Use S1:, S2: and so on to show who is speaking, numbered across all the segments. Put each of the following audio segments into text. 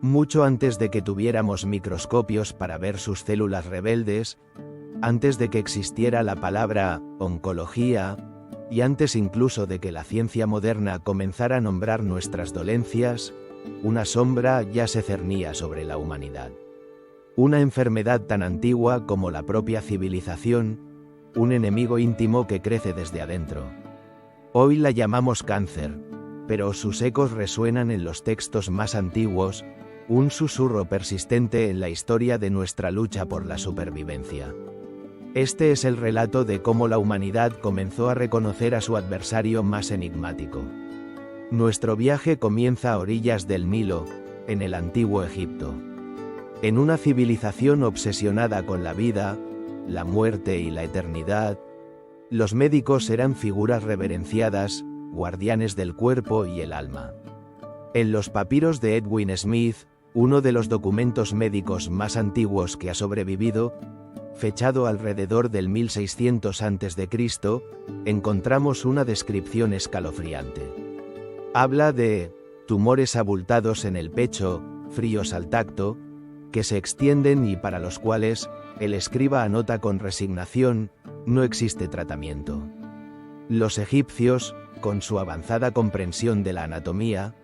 S1: Mucho antes de que tuviéramos microscopios para ver sus células rebeldes, antes de que existiera la palabra oncología, y antes incluso de que la ciencia moderna comenzara a nombrar nuestras dolencias, una sombra ya se cernía sobre la humanidad. Una enfermedad tan antigua como la propia civilización, un enemigo íntimo que crece desde adentro. Hoy la llamamos cáncer, pero sus ecos resuenan en los textos más antiguos, un susurro persistente en la historia de nuestra lucha por la supervivencia. Este es el relato de cómo la humanidad comenzó a reconocer a su adversario más enigmático. Nuestro viaje comienza a orillas del Nilo, en el antiguo Egipto. En una civilización obsesionada con la vida, la muerte y la eternidad, los médicos eran figuras reverenciadas, guardianes del cuerpo y el alma. En los papiros de Edwin Smith, uno de los documentos médicos más antiguos que ha sobrevivido, fechado alrededor del 1600 a.C., encontramos una descripción escalofriante. Habla de tumores abultados en el pecho, fríos al tacto, que se extienden y para los cuales, el escriba anota con resignación, no existe tratamiento. Los egipcios, con su avanzada comprensión de la anatomía,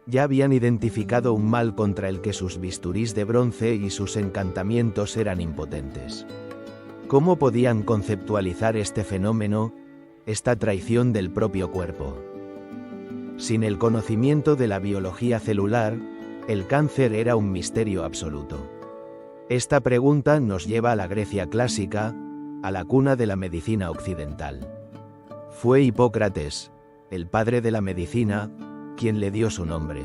S1: ya habían identificado un mal contra el que sus bisturís de bronce y sus encantamientos eran impotentes. ¿Cómo podían conceptualizar este fenómeno, esta traición del propio cuerpo? Sin el conocimiento de la biología celular, el cáncer era un misterio absoluto. Esta pregunta nos lleva a la Grecia clásica, a la cuna de la medicina occidental. Fue Hipócrates, el padre de la medicina, quien le dio su nombre.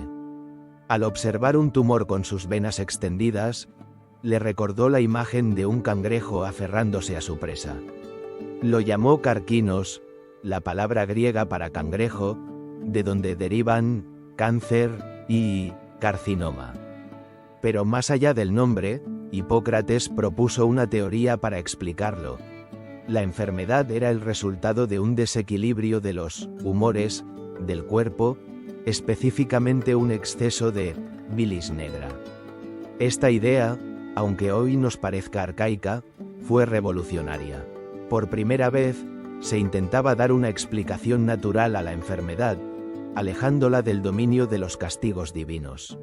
S1: Al observar un tumor con sus venas extendidas, le recordó la imagen de un cangrejo aferrándose a su presa. Lo llamó carquinos, la palabra griega para cangrejo, de donde derivan cáncer y carcinoma. Pero más allá del nombre, Hipócrates propuso una teoría para explicarlo. La enfermedad era el resultado de un desequilibrio de los humores del cuerpo, específicamente un exceso de bilis negra. Esta idea, aunque hoy nos parezca arcaica, fue revolucionaria. Por primera vez, se intentaba dar una explicación natural a la enfermedad, alejándola del dominio de los castigos divinos.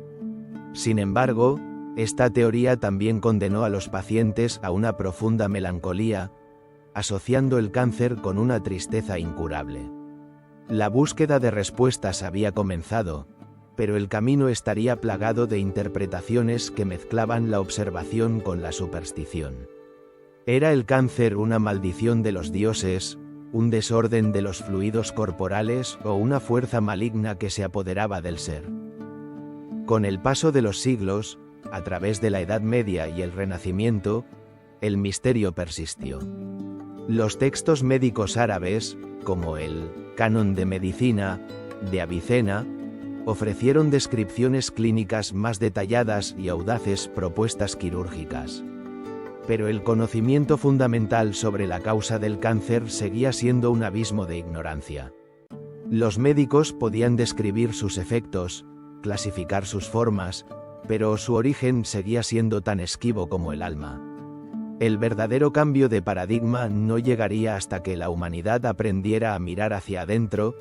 S1: Sin embargo, esta teoría también condenó a los pacientes a una profunda melancolía, asociando el cáncer con una tristeza incurable. La búsqueda de respuestas había comenzado, pero el camino estaría plagado de interpretaciones que mezclaban la observación con la superstición. ¿Era el cáncer una maldición de los dioses, un desorden de los fluidos corporales o una fuerza maligna que se apoderaba del ser? Con el paso de los siglos, a través de la Edad Media y el Renacimiento, el misterio persistió. Los textos médicos árabes, como el Canon de Medicina, de Avicena, ofrecieron descripciones clínicas más detalladas y audaces propuestas quirúrgicas. Pero el conocimiento fundamental sobre la causa del cáncer seguía siendo un abismo de ignorancia. Los médicos podían describir sus efectos, clasificar sus formas, pero su origen seguía siendo tan esquivo como el alma. El verdadero cambio de paradigma no llegaría hasta que la humanidad aprendiera a mirar hacia adentro,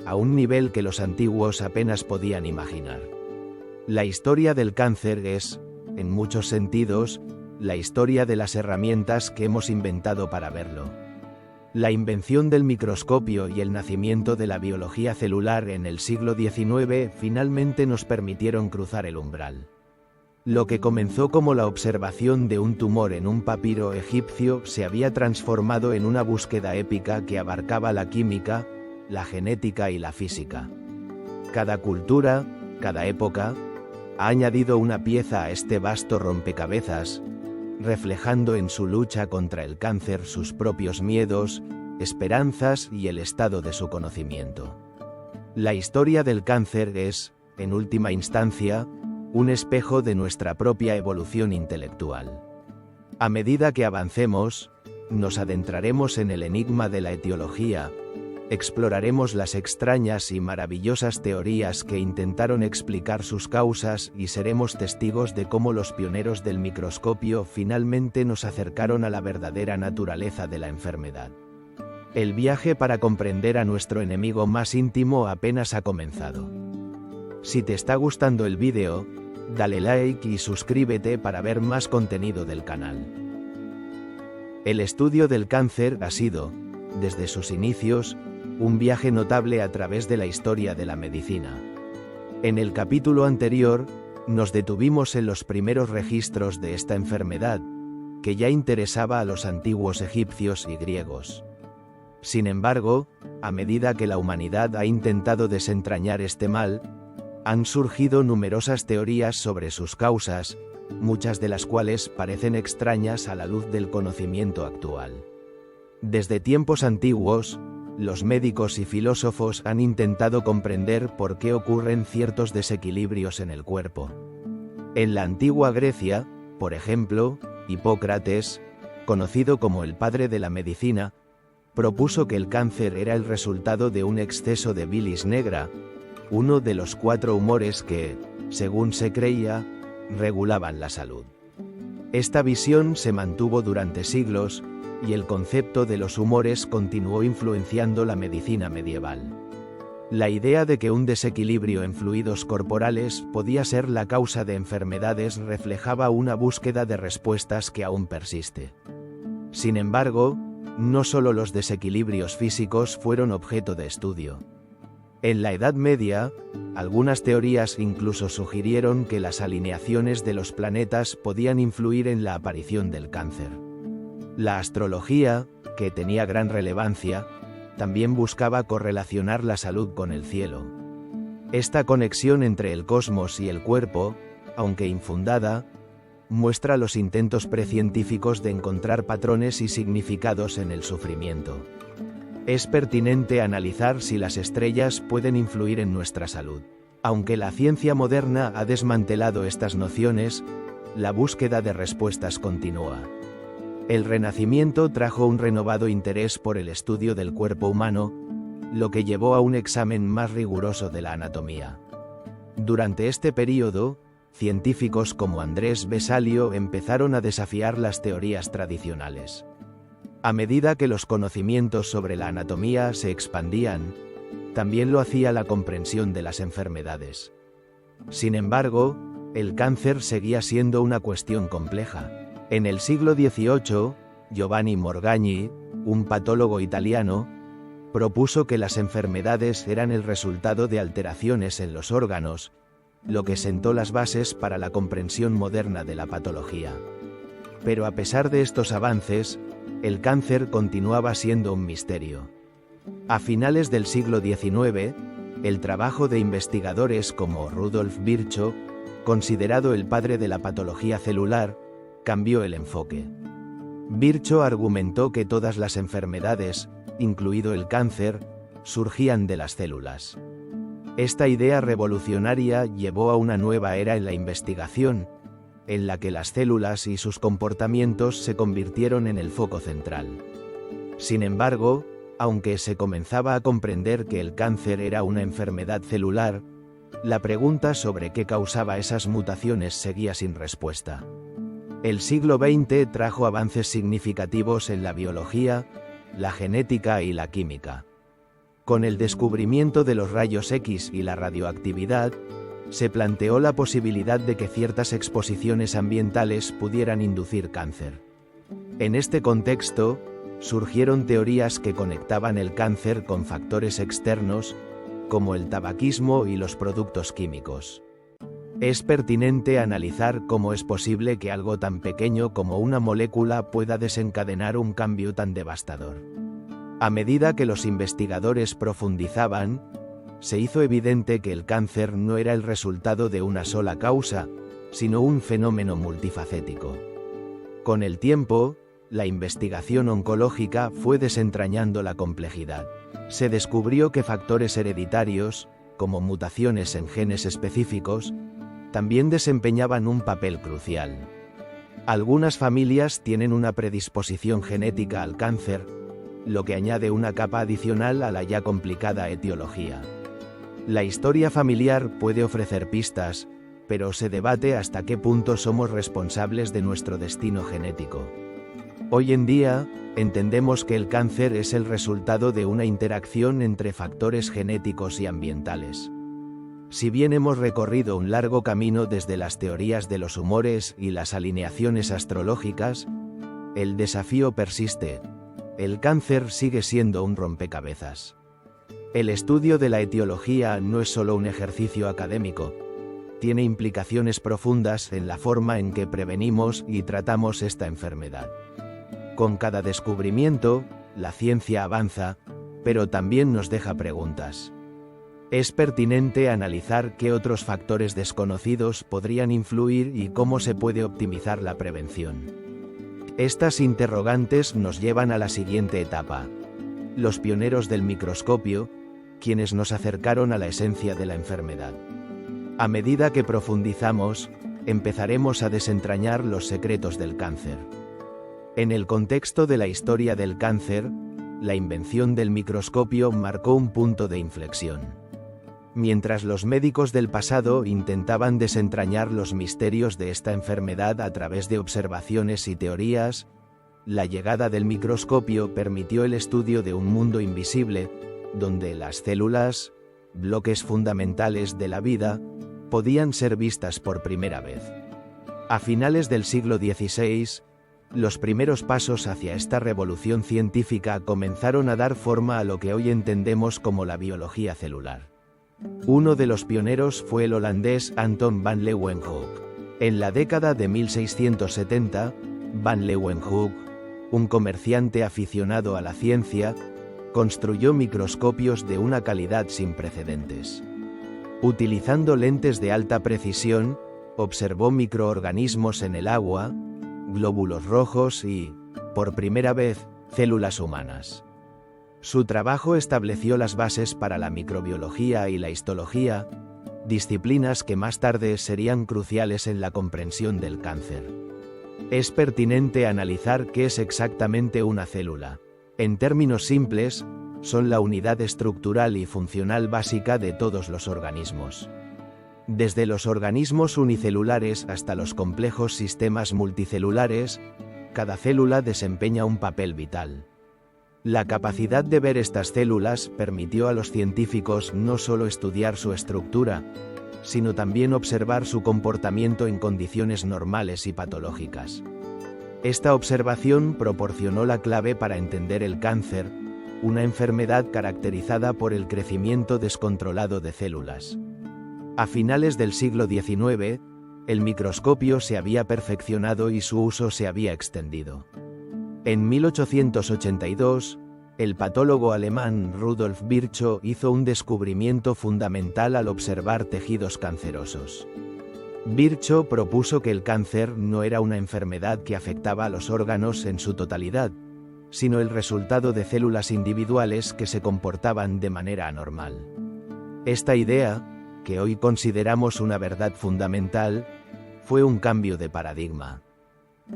S1: a un nivel que los antiguos apenas podían imaginar. La historia del cáncer es, en muchos sentidos, la historia de las herramientas que hemos inventado para verlo. La invención del microscopio y el nacimiento de la biología celular en el siglo XIX finalmente nos permitieron cruzar el umbral. Lo que comenzó como la observación de un tumor en un papiro egipcio se había transformado en una búsqueda épica que abarcaba la química, la genética y la física. Cada cultura, cada época, ha añadido una pieza a este vasto rompecabezas, reflejando en su lucha contra el cáncer sus propios miedos, esperanzas y el estado de su conocimiento. La historia del cáncer es, en última instancia, un espejo de nuestra propia evolución intelectual. A medida que avancemos, nos adentraremos en el enigma de la etiología, Exploraremos las extrañas y maravillosas teorías que intentaron explicar sus causas y seremos testigos de cómo los pioneros del microscopio finalmente nos acercaron a la verdadera naturaleza de la enfermedad. El viaje para comprender a nuestro enemigo más íntimo apenas ha comenzado. Si te está gustando el vídeo, dale like y suscríbete para ver más contenido del canal. El estudio del cáncer ha sido, desde sus inicios, un viaje notable a través de la historia de la medicina. En el capítulo anterior, nos detuvimos en los primeros registros de esta enfermedad, que ya interesaba a los antiguos egipcios y griegos. Sin embargo, a medida que la humanidad ha intentado desentrañar este mal, han surgido numerosas teorías sobre sus causas, muchas de las cuales parecen extrañas a la luz del conocimiento actual. Desde tiempos antiguos, los médicos y filósofos han intentado comprender por qué ocurren ciertos desequilibrios en el cuerpo. En la antigua Grecia, por ejemplo, Hipócrates, conocido como el padre de la medicina, propuso que el cáncer era el resultado de un exceso de bilis negra, uno de los 4 humores que, según se creía, regulaban la salud. Esta visión se mantuvo durante siglos, y el concepto de los humores continuó influenciando la medicina medieval. La idea de que un desequilibrio en fluidos corporales podía ser la causa de enfermedades reflejaba una búsqueda de respuestas que aún persiste. Sin embargo, no solo los desequilibrios físicos fueron objeto de estudio. En la Edad Media, algunas teorías incluso sugirieron que las alineaciones de los planetas podían influir en la aparición del cáncer. La astrología, que tenía gran relevancia, también buscaba correlacionar la salud con el cielo. Esta conexión entre el cosmos y el cuerpo, aunque infundada, muestra los intentos precientíficos de encontrar patrones y significados en el sufrimiento. Es pertinente analizar si las estrellas pueden influir en nuestra salud. Aunque la ciencia moderna ha desmantelado estas nociones, la búsqueda de respuestas continúa. El Renacimiento trajo un renovado interés por el estudio del cuerpo humano, lo que llevó a un examen más riguroso de la anatomía. Durante este período, científicos como Andrés Vesalio empezaron a desafiar las teorías tradicionales. A medida que los conocimientos sobre la anatomía se expandían, también lo hacía la comprensión de las enfermedades. Sin embargo, el cáncer seguía siendo una cuestión compleja. En el siglo XVIII, Giovanni Morgagni, un patólogo italiano, propuso que las enfermedades eran el resultado de alteraciones en los órganos, lo que sentó las bases para la comprensión moderna de la patología. Pero a pesar de estos avances, el cáncer continuaba siendo un misterio. A finales del siglo XIX, el trabajo de investigadores como Rudolf Virchow, considerado el padre de la patología celular, cambió el enfoque. Virchow argumentó que todas las enfermedades, incluido el cáncer, surgían de las células. Esta idea revolucionaria llevó a una nueva era en la investigación, en la que las células y sus comportamientos se convirtieron en el foco central. Sin embargo, aunque se comenzaba a comprender que el cáncer era una enfermedad celular, la pregunta sobre qué causaba esas mutaciones seguía sin respuesta. El siglo XX trajo avances significativos en la biología, la genética y la química. Con el descubrimiento de los rayos X y la radioactividad, se planteó la posibilidad de que ciertas exposiciones ambientales pudieran inducir cáncer. En este contexto, surgieron teorías que conectaban el cáncer con factores externos, como el tabaquismo y los productos químicos. Es pertinente analizar cómo es posible que algo tan pequeño como una molécula pueda desencadenar un cambio tan devastador. A medida que los investigadores profundizaban, se hizo evidente que el cáncer no era el resultado de una sola causa, sino un fenómeno multifacético. Con el tiempo, la investigación oncológica fue desentrañando la complejidad. Se descubrió que factores hereditarios, como mutaciones en genes específicos, también desempeñaban un papel crucial. Algunas familias tienen una predisposición genética al cáncer, lo que añade una capa adicional a la ya complicada etiología. La historia familiar puede ofrecer pistas, pero se debate hasta qué punto somos responsables de nuestro destino genético. Hoy en día, entendemos que el cáncer es el resultado de una interacción entre factores genéticos y ambientales. Si bien hemos recorrido un largo camino desde las teorías de los humores y las alineaciones astrológicas, el desafío persiste. El cáncer sigue siendo un rompecabezas. El estudio de la etiología no es solo un ejercicio académico, tiene implicaciones profundas en la forma en que prevenimos y tratamos esta enfermedad. Con cada descubrimiento, la ciencia avanza, pero también nos deja preguntas. Es pertinente analizar qué otros factores desconocidos podrían influir y cómo se puede optimizar la prevención. Estas interrogantes nos llevan a la siguiente etapa. Los pioneros del microscopio, quienes nos acercaron a la esencia de la enfermedad. A medida que profundizamos, empezaremos a desentrañar los secretos del cáncer. En el contexto de la historia del cáncer, la invención del microscopio marcó un punto de inflexión. Mientras los médicos del pasado intentaban desentrañar los misterios de esta enfermedad a través de observaciones y teorías, la llegada del microscopio permitió el estudio de un mundo invisible, donde las células, bloques fundamentales de la vida, podían ser vistas por primera vez. A finales del siglo XVI, los primeros pasos hacia esta revolución científica comenzaron a dar forma a lo que hoy entendemos como la biología celular. Uno de los pioneros fue el holandés Anton van Leeuwenhoek. En la década de 1670, van Leeuwenhoek, un comerciante aficionado a la ciencia, construyó microscopios de una calidad sin precedentes. Utilizando lentes de alta precisión, observó microorganismos en el agua, glóbulos rojos y, por primera vez, células humanas. Su trabajo estableció las bases para la microbiología y la histología, disciplinas que más tarde serían cruciales en la comprensión del cáncer. Es pertinente analizar qué es exactamente una célula. En términos simples, son la unidad estructural y funcional básica de todos los organismos. Desde los organismos unicelulares hasta los complejos sistemas multicelulares, cada célula desempeña un papel vital. La capacidad de ver estas células permitió a los científicos no solo estudiar su estructura, sino también observar su comportamiento en condiciones normales y patológicas. Esta observación proporcionó la clave para entender el cáncer, una enfermedad caracterizada por el crecimiento descontrolado de células. A finales del siglo XIX, el microscopio se había perfeccionado y su uso se había extendido. En 1882, el patólogo alemán Rudolf Virchow hizo un descubrimiento fundamental al observar tejidos cancerosos. Virchow propuso que el cáncer no era una enfermedad que afectaba a los órganos en su totalidad, sino el resultado de células individuales que se comportaban de manera anormal. Esta idea, que hoy consideramos una verdad fundamental, fue un cambio de paradigma.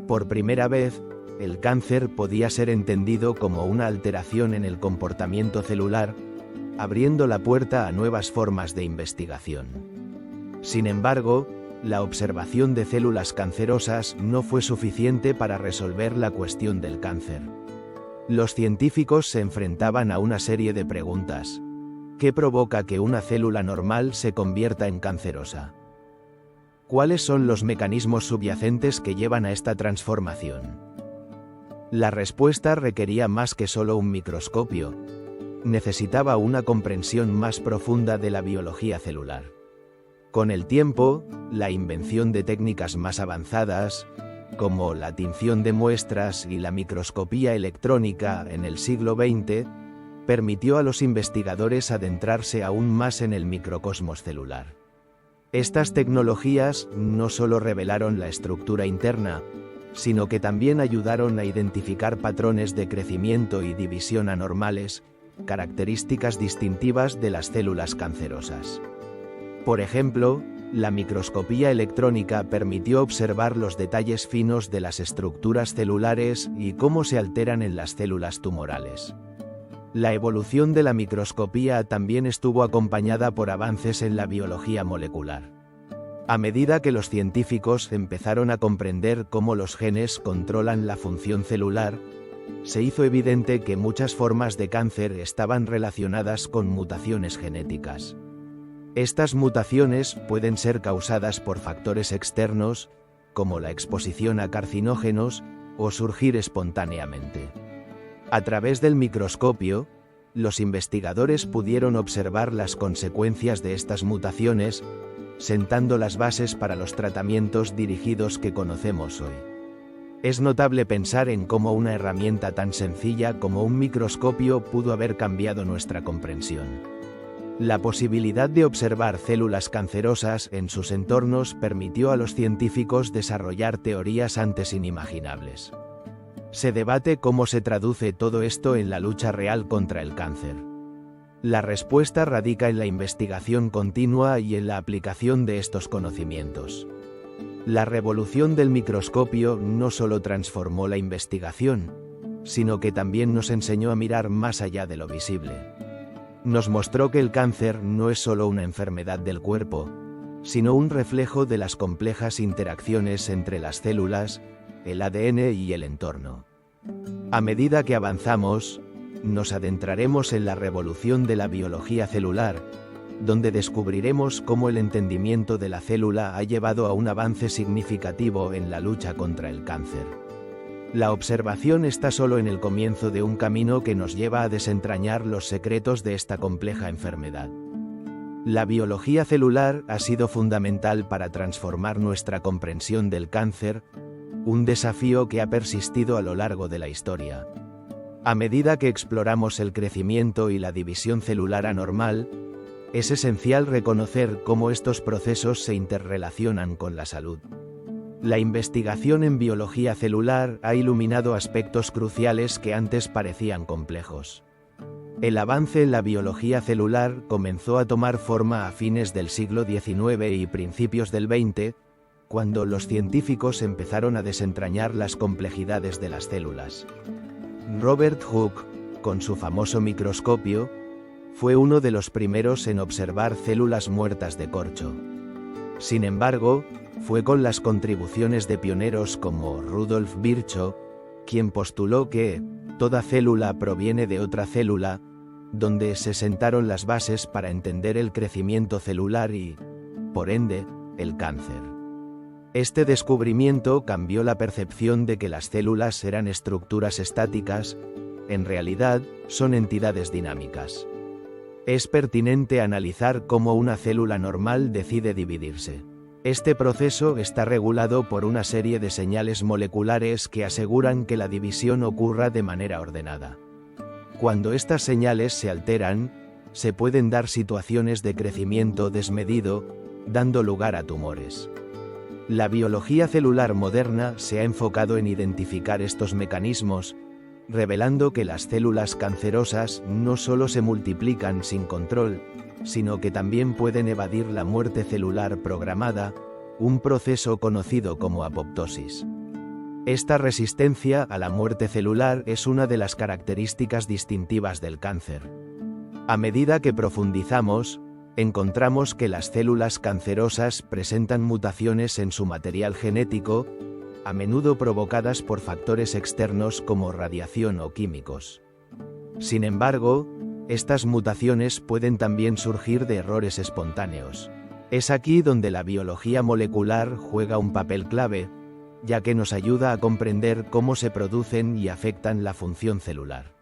S1: Por primera vez, el cáncer podía ser entendido como una alteración en el comportamiento celular, abriendo la puerta a nuevas formas de investigación. Sin embargo, la observación de células cancerosas no fue suficiente para resolver la cuestión del cáncer. Los científicos se enfrentaban a una serie de preguntas. ¿Qué provoca que una célula normal se convierta en cancerosa? ¿Cuáles son los mecanismos subyacentes que llevan a esta transformación? La respuesta requería más que solo un microscopio. Necesitaba una comprensión más profunda de la biología celular. Con el tiempo, la invención de técnicas más avanzadas, como la tinción de muestras y la microscopía electrónica en el siglo XX, permitió a los investigadores adentrarse aún más en el microcosmos celular. Estas tecnologías no solo revelaron la estructura interna, sino que también ayudaron a identificar patrones de crecimiento y división anormales, características distintivas de las células cancerosas. Por ejemplo, La microscopía electrónica permitió observar los detalles finos de las estructuras celulares y cómo se alteran en las células tumorales. La evolución de la microscopía también estuvo acompañada por avances en la biología molecular. A medida que los científicos empezaron a comprender cómo los genes controlan la función celular, se hizo evidente que muchas formas de cáncer estaban relacionadas con mutaciones genéticas. Estas mutaciones pueden ser causadas por factores externos, como la exposición a carcinógenos, o surgir espontáneamente. A través del microscopio, los investigadores pudieron observar las consecuencias de estas mutaciones, sentando las bases para los tratamientos dirigidos que conocemos hoy. Es notable pensar en cómo una herramienta tan sencilla como un microscopio pudo haber cambiado nuestra comprensión. La posibilidad de observar células cancerosas en sus entornos permitió a los científicos desarrollar teorías antes inimaginables. Se debate cómo se traduce todo esto en la lucha real contra el cáncer. La respuesta radica en la investigación continua y en la aplicación de estos conocimientos. La revolución del microscopio no solo transformó la investigación, sino que también nos enseñó a mirar más allá de lo visible. Nos mostró que el cáncer no es solo una enfermedad del cuerpo, sino un reflejo de las complejas interacciones entre las células, el ADN y el entorno. A medida que avanzamos, nos adentraremos en la revolución de la biología celular, donde descubriremos cómo el entendimiento de la célula ha llevado a un avance significativo en la lucha contra el cáncer. La observación está solo en el comienzo de un camino que nos lleva a desentrañar los secretos de esta compleja enfermedad. La biología celular ha sido fundamental para transformar nuestra comprensión del cáncer, un desafío que ha persistido a lo largo de la historia. A medida que exploramos el crecimiento y la división celular anormal, es esencial reconocer cómo estos procesos se interrelacionan con la salud. La investigación en biología celular ha iluminado aspectos cruciales que antes parecían complejos. El avance en la biología celular comenzó a tomar forma a fines del siglo XIX y principios del XX, cuando los científicos empezaron a desentrañar las complejidades de las células. Robert Hooke, con su famoso microscopio, fue uno de los primeros en observar células muertas de corcho. Sin embargo, fue con las contribuciones de pioneros como Rudolf Virchow, quien postuló que toda célula proviene de otra célula, donde se sentaron las bases para entender el crecimiento celular y, por ende, el cáncer. Este descubrimiento cambió la percepción de que las células eran estructuras estáticas, en realidad, son entidades dinámicas. Es pertinente analizar cómo una célula normal decide dividirse. Este proceso está regulado por una serie de señales moleculares que aseguran que la división ocurra de manera ordenada. Cuando estas señales se alteran, se pueden dar situaciones de crecimiento desmedido, dando lugar a tumores. La biología celular moderna se ha enfocado en identificar estos mecanismos, revelando que las células cancerosas no solo se multiplican sin control, sino que también pueden evadir la muerte celular programada, un proceso conocido como apoptosis. Esta resistencia a la muerte celular es una de las características distintivas del cáncer. A medida que profundizamos, encontramos que las células cancerosas presentan mutaciones en su material genético, a menudo provocadas por factores externos como radiación o químicos. Sin embargo, estas mutaciones pueden también surgir de errores espontáneos. Es aquí donde la biología molecular juega un papel clave, ya que nos ayuda a comprender cómo se producen y afectan la función celular.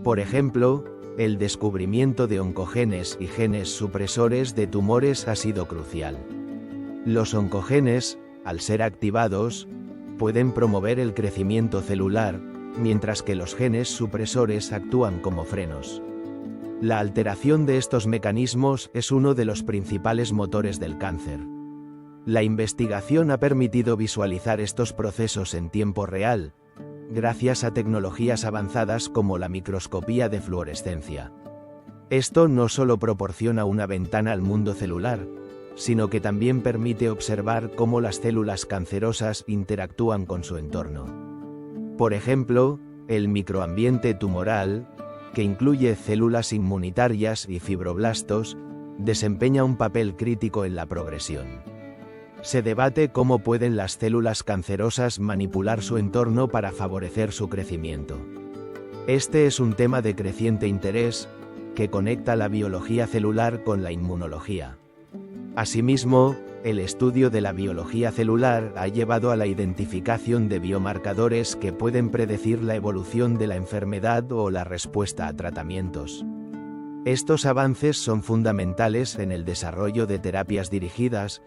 S1: Por ejemplo, el descubrimiento de oncogenes y genes supresores de tumores ha sido crucial. Los oncogenes, al ser activados, pueden promover el crecimiento celular, mientras que los genes supresores actúan como frenos. La alteración de estos mecanismos es uno de los principales motores del cáncer. La investigación ha permitido visualizar estos procesos en tiempo real, gracias a tecnologías avanzadas como la microscopía de fluorescencia. Esto no solo proporciona una ventana al mundo celular, sino que también permite observar cómo las células cancerosas interactúan con su entorno. Por ejemplo, el microambiente tumoral, que incluye células inmunitarias y fibroblastos, desempeña un papel crítico en la progresión. Se debate cómo pueden las células cancerosas manipular su entorno para favorecer su crecimiento. Este es un tema de creciente interés, que conecta la biología celular con la inmunología. Asimismo, el estudio de la biología celular ha llevado a la identificación de biomarcadores que pueden predecir la evolución de la enfermedad o la respuesta a tratamientos. Estos avances son fundamentales en el desarrollo de terapias dirigidas,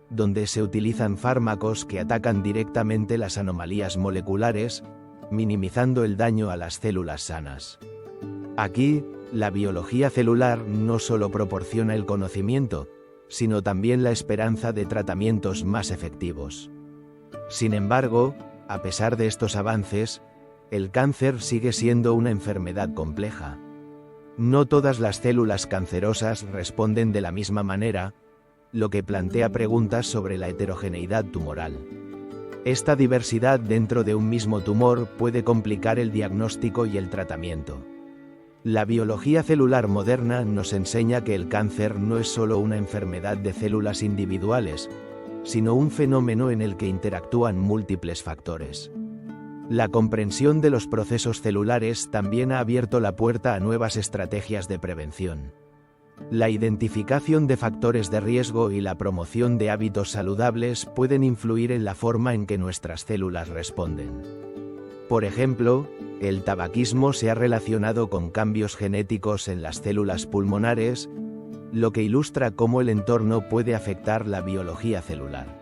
S1: donde se utilizan fármacos que atacan directamente las anomalías moleculares, minimizando el daño a las células sanas. Aquí, la biología celular no solo proporciona el conocimiento, sino también la esperanza de tratamientos más efectivos. Sin embargo, a pesar de estos avances, el cáncer sigue siendo una enfermedad compleja. No todas las células cancerosas responden de la misma manera, lo que plantea preguntas sobre la heterogeneidad tumoral. Esta diversidad dentro de un mismo tumor puede complicar el diagnóstico y el tratamiento. La biología celular moderna nos enseña que el cáncer no es solo una enfermedad de células individuales, sino un fenómeno en el que interactúan múltiples factores. La comprensión de los procesos celulares también ha abierto la puerta a nuevas estrategias de prevención. La identificación de factores de riesgo y la promoción de hábitos saludables pueden influir en la forma en que nuestras células responden. Por ejemplo, el tabaquismo se ha relacionado con cambios genéticos en las células pulmonares, lo que ilustra cómo el entorno puede afectar la biología celular.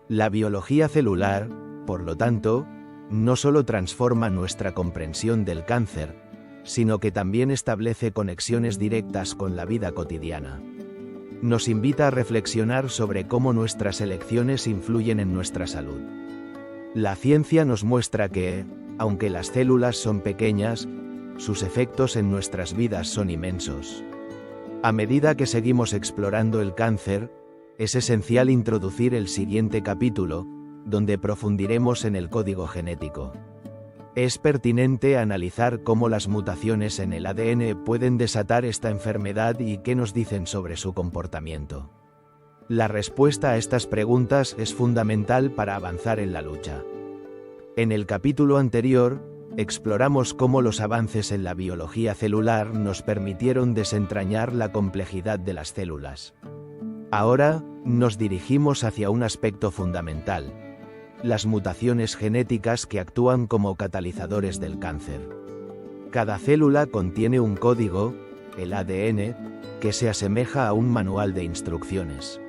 S1: La biología celular, por lo tanto, no solo transforma nuestra comprensión del cáncer, sino que también establece conexiones directas con la vida cotidiana. Nos invita a reflexionar sobre cómo nuestras elecciones influyen en nuestra salud. La ciencia nos muestra que, aunque las células son pequeñas, sus efectos en nuestras vidas son inmensos. A medida que seguimos explorando el cáncer, es esencial introducir el siguiente capítulo, donde profundiremos en el código genético. Es pertinente analizar cómo las mutaciones en el ADN pueden desatar esta enfermedad y qué nos dicen sobre su comportamiento. La respuesta a estas preguntas es fundamental para avanzar en la lucha. En el capítulo anterior, exploramos cómo los avances en la biología celular nos permitieron desentrañar la complejidad de las células. Ahora, nos dirigimos hacia un aspecto fundamental: las mutaciones genéticas que actúan como catalizadores del cáncer. Cada célula contiene un código, el ADN, que se asemeja a un manual de instrucciones.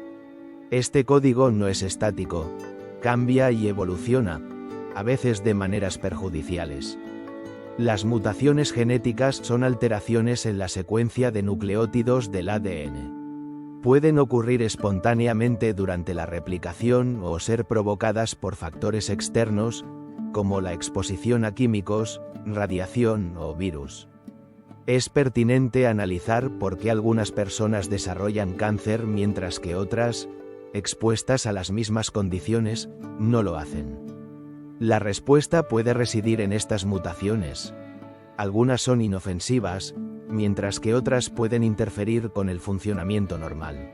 S1: Este código no es estático, cambia y evoluciona, a veces de maneras perjudiciales. Las mutaciones genéticas son alteraciones en la secuencia de nucleótidos del ADN. Pueden ocurrir espontáneamente durante la replicación o ser provocadas por factores externos, como la exposición a químicos, radiación o virus. Es pertinente analizar por qué algunas personas desarrollan cáncer mientras que otras, expuestas a las mismas condiciones, no lo hacen. La respuesta puede residir en estas mutaciones. Algunas son inofensivas, mientras que otras pueden interferir con el funcionamiento normal.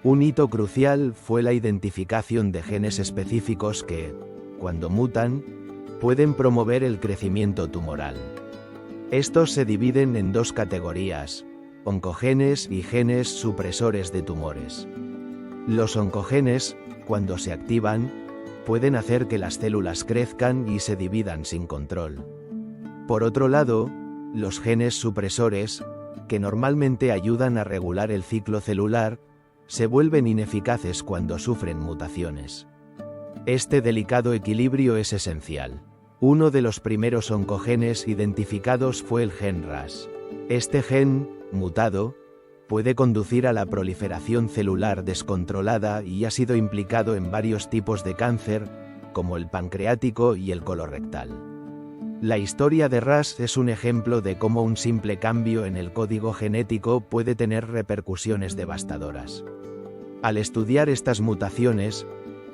S1: Un hito crucial fue la identificación de genes específicos que, cuando mutan, pueden promover el crecimiento tumoral. Estos se dividen en dos categorías: oncogenes y genes supresores de tumores. Los oncogenes, cuando se activan, pueden hacer que las células crezcan y se dividan sin control. Por otro lado, los genes supresores, que normalmente ayudan a regular el ciclo celular, se vuelven ineficaces cuando sufren mutaciones. Este delicado equilibrio es esencial. Uno de los primeros oncogenes identificados fue el gen RAS. Este gen, mutado, puede conducir a la proliferación celular descontrolada y ha sido implicado en varios tipos de cáncer, como el pancreático y el colorectal. La historia de RAS es un ejemplo de cómo un simple cambio en el código genético puede tener repercusiones devastadoras. Al estudiar estas mutaciones,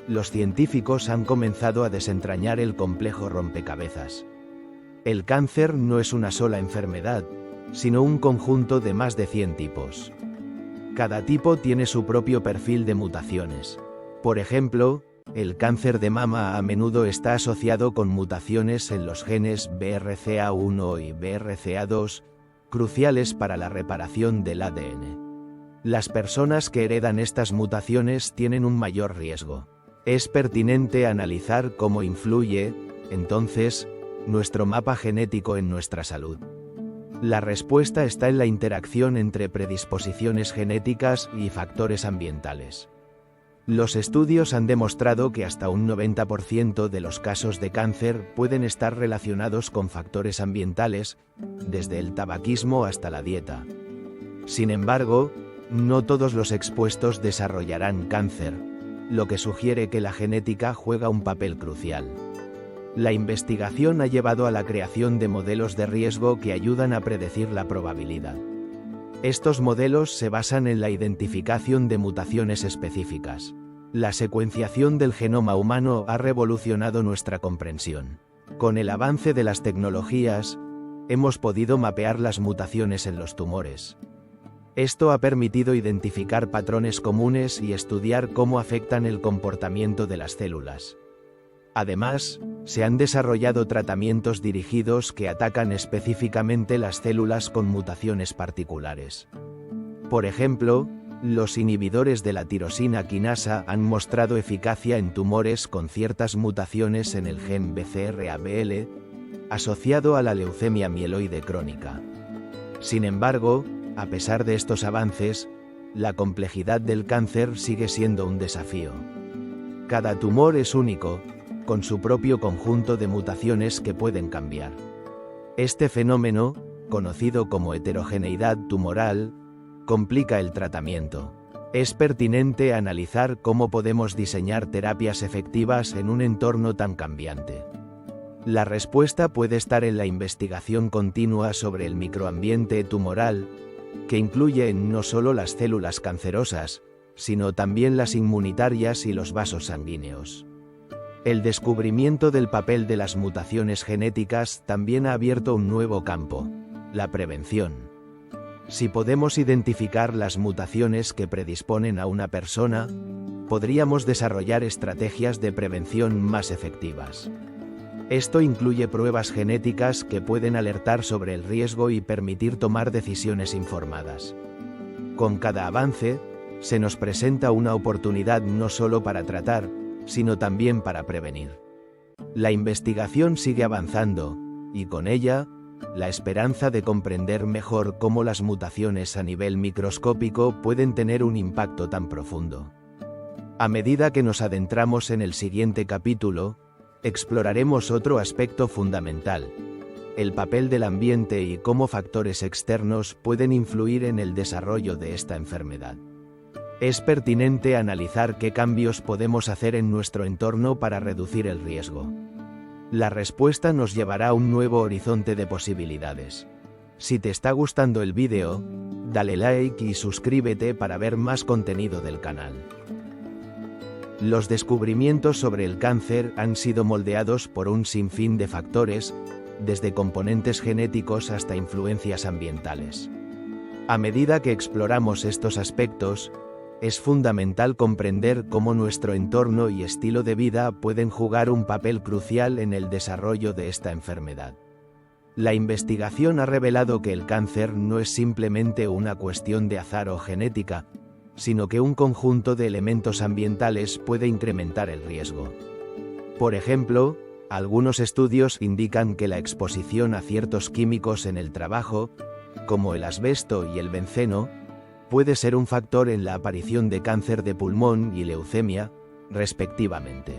S1: los científicos han comenzado a desentrañar el complejo rompecabezas. El cáncer no es una sola enfermedad, sino un conjunto de más de 100 tipos. Cada tipo tiene su propio perfil de mutaciones. Por ejemplo, el cáncer de mama a menudo está asociado con mutaciones en los genes BRCA1 y BRCA2, cruciales para la reparación del ADN. Las personas que heredan estas mutaciones tienen un mayor riesgo. Es pertinente analizar cómo influye, entonces, nuestro mapa genético en nuestra salud. La respuesta está en la interacción entre predisposiciones genéticas y factores ambientales. Los estudios han demostrado que hasta un 90% de los casos de cáncer pueden estar relacionados con factores ambientales, desde el tabaquismo hasta la dieta. Sin embargo, no todos los expuestos desarrollarán cáncer, lo que sugiere que la genética juega un papel crucial. La investigación ha llevado a la creación de modelos de riesgo que ayudan a predecir la probabilidad. Estos modelos se basan en la identificación de mutaciones específicas. La secuenciación del genoma humano ha revolucionado nuestra comprensión. Con el avance de las tecnologías, hemos podido mapear las mutaciones en los tumores. Esto ha permitido identificar patrones comunes y estudiar cómo afectan el comportamiento de las células. Además, se han desarrollado tratamientos dirigidos que atacan específicamente las células con mutaciones particulares. Por ejemplo, los inhibidores de la tirosina quinasa han mostrado eficacia en tumores con ciertas mutaciones en el gen BCR-ABL, asociado a la leucemia mieloide crónica. Sin embargo, a pesar de estos avances, la complejidad del cáncer sigue siendo un desafío. Cada tumor es único, con su propio conjunto de mutaciones que pueden cambiar. Este fenómeno, conocido como heterogeneidad tumoral, complica el tratamiento. Es pertinente analizar cómo podemos diseñar terapias efectivas en un entorno tan cambiante. La respuesta puede estar en la investigación continua sobre el microambiente tumoral, que incluye no solo las células cancerosas, sino también las inmunitarias y los vasos sanguíneos. El descubrimiento del papel de las mutaciones genéticas también ha abierto un nuevo campo: la prevención. Si podemos identificar las mutaciones que predisponen a una persona, podríamos desarrollar estrategias de prevención más efectivas. Esto incluye pruebas genéticas que pueden alertar sobre el riesgo y permitir tomar decisiones informadas. Con cada avance, se nos presenta una oportunidad no solo para tratar, sino también para prevenir. La investigación sigue avanzando, y con ella, la esperanza de comprender mejor cómo las mutaciones a nivel microscópico pueden tener un impacto tan profundo. A medida que nos adentramos en el siguiente capítulo, exploraremos otro aspecto fundamental: el papel del ambiente y cómo factores externos pueden influir en el desarrollo de esta enfermedad. Es pertinente analizar qué cambios podemos hacer en nuestro entorno para reducir el riesgo. La respuesta nos llevará a un nuevo horizonte de posibilidades. Si te está gustando el vídeo, dale like y suscríbete para ver más contenido del canal. Los descubrimientos sobre el cáncer han sido moldeados por un sinfín de factores, desde componentes genéticos hasta influencias ambientales. A medida que exploramos estos aspectos, es fundamental comprender cómo nuestro entorno y estilo de vida pueden jugar un papel crucial en el desarrollo de esta enfermedad. La investigación ha revelado que el cáncer no es simplemente una cuestión de azar o genética, sino que un conjunto de elementos ambientales puede incrementar el riesgo. Por ejemplo, algunos estudios indican que la exposición a ciertos químicos en el trabajo, como el asbesto y el benceno, puede ser un factor en la aparición de cáncer de pulmón y leucemia, respectivamente.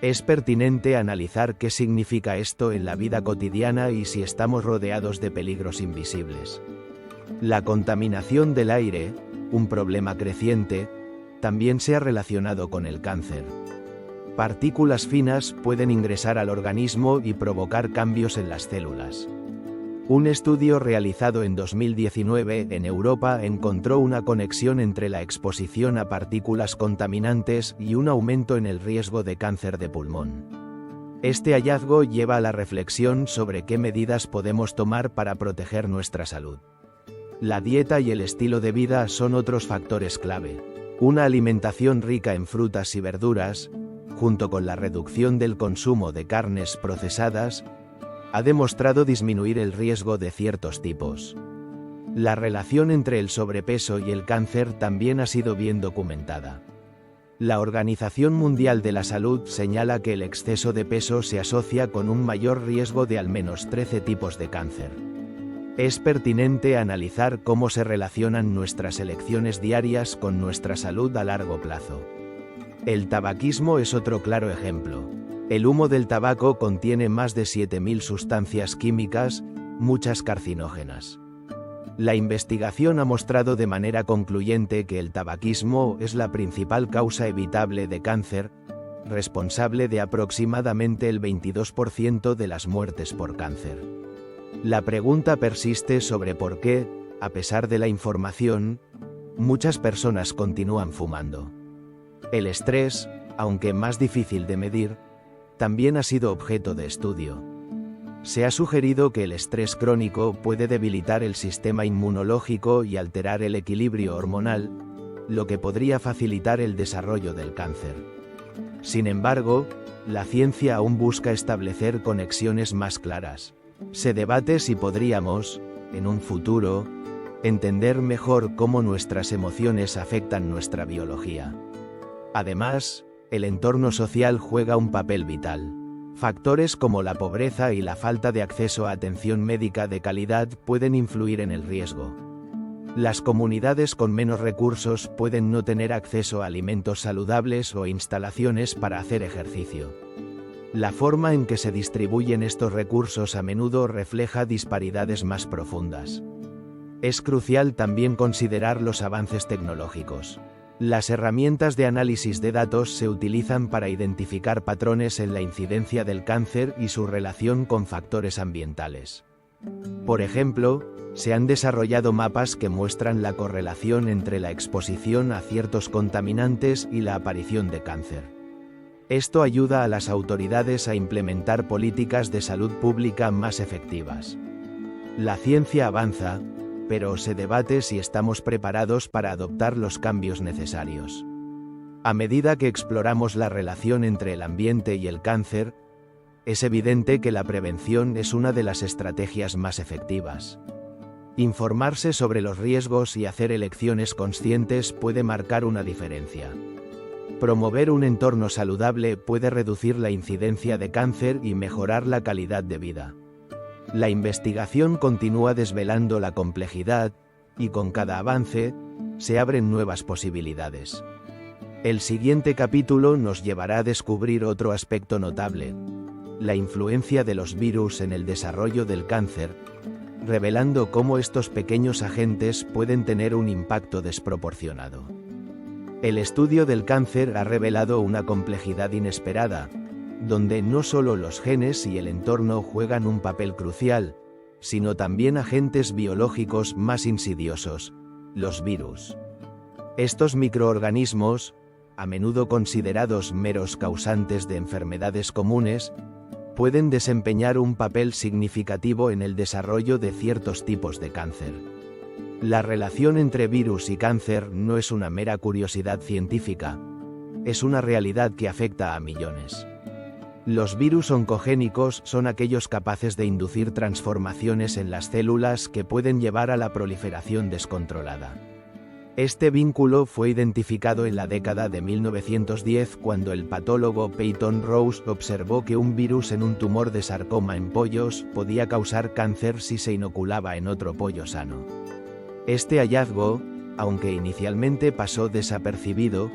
S1: Es pertinente analizar qué significa esto en la vida cotidiana y si estamos rodeados de peligros invisibles. La contaminación del aire, un problema creciente, también se ha relacionado con el cáncer. Partículas finas pueden ingresar al organismo y provocar cambios en las células. Un estudio realizado en 2019 en Europa encontró una conexión entre la exposición a partículas contaminantes y un aumento en el riesgo de cáncer de pulmón. Este hallazgo lleva a la reflexión sobre qué medidas podemos tomar para proteger nuestra salud. La dieta y el estilo de vida son otros factores clave. Una alimentación rica en frutas y verduras, junto con la reducción del consumo de carnes procesadas, ha demostrado disminuir el riesgo de ciertos tipos. La relación entre el sobrepeso y el cáncer también ha sido bien documentada. La Organización Mundial de la Salud señala que el exceso de peso se asocia con un mayor riesgo de al menos 13 tipos de cáncer. Es pertinente analizar cómo se relacionan nuestras elecciones diarias con nuestra salud a largo plazo. El tabaquismo es otro claro ejemplo. El humo del tabaco contiene más de 7.000 sustancias químicas, muchas carcinógenas. La investigación ha mostrado de manera concluyente que el tabaquismo es la principal causa evitable de cáncer, responsable de aproximadamente el 22% de las muertes por cáncer. La pregunta persiste sobre por qué, a pesar de la información, muchas personas continúan fumando. El estrés, aunque más difícil de medir, también ha sido objeto de estudio. Se ha sugerido que el estrés crónico puede debilitar el sistema inmunológico y alterar el equilibrio hormonal, lo que podría facilitar el desarrollo del cáncer. Sin embargo, la ciencia aún busca establecer conexiones más claras. Se debate si podríamos, en un futuro, entender mejor cómo nuestras emociones afectan nuestra biología. Además, el entorno social juega un papel vital. Factores como la pobreza y la falta de acceso a atención médica de calidad pueden influir en el riesgo. Las comunidades con menos recursos pueden no tener acceso a alimentos saludables o instalaciones para hacer ejercicio. La forma en que se distribuyen estos recursos a menudo refleja disparidades más profundas. Es crucial también considerar los avances tecnológicos. Las herramientas de análisis de datos se utilizan para identificar patrones en la incidencia del cáncer y su relación con factores ambientales. Por ejemplo, se han desarrollado mapas que muestran la correlación entre la exposición a ciertos contaminantes y la aparición de cáncer. Esto ayuda a las autoridades a implementar políticas de salud pública más efectivas. La ciencia avanza, pero se debate si estamos preparados para adoptar los cambios necesarios. A medida que exploramos la relación entre el ambiente y el cáncer, es evidente que la prevención es una de las estrategias más efectivas. Informarse sobre los riesgos y hacer elecciones conscientes puede marcar una diferencia. Promover un entorno saludable puede reducir la incidencia de cáncer y mejorar la calidad de vida. La investigación continúa desvelando la complejidad, y con cada avance, se abren nuevas posibilidades. El siguiente capítulo nos llevará a descubrir otro aspecto notable: la influencia de los virus en el desarrollo del cáncer, revelando cómo estos pequeños agentes pueden tener un impacto desproporcionado. El estudio del cáncer ha revelado una complejidad inesperada, donde no solo los genes y el entorno juegan un papel crucial, sino también agentes biológicos más insidiosos, los virus. Estos microorganismos, a menudo considerados meros causantes de enfermedades comunes, pueden desempeñar un papel significativo en el desarrollo de ciertos tipos de cáncer. La relación entre virus y cáncer no es una mera curiosidad científica, es una realidad que afecta a millones. Los virus oncogénicos son aquellos capaces de inducir transformaciones en las células que pueden llevar a la proliferación descontrolada. Este vínculo fue identificado en la década de 1910 cuando el patólogo Peyton Rose observó que un virus en un tumor de sarcoma en pollos podía causar cáncer si se inoculaba en otro pollo sano. Este hallazgo, aunque inicialmente pasó desapercibido,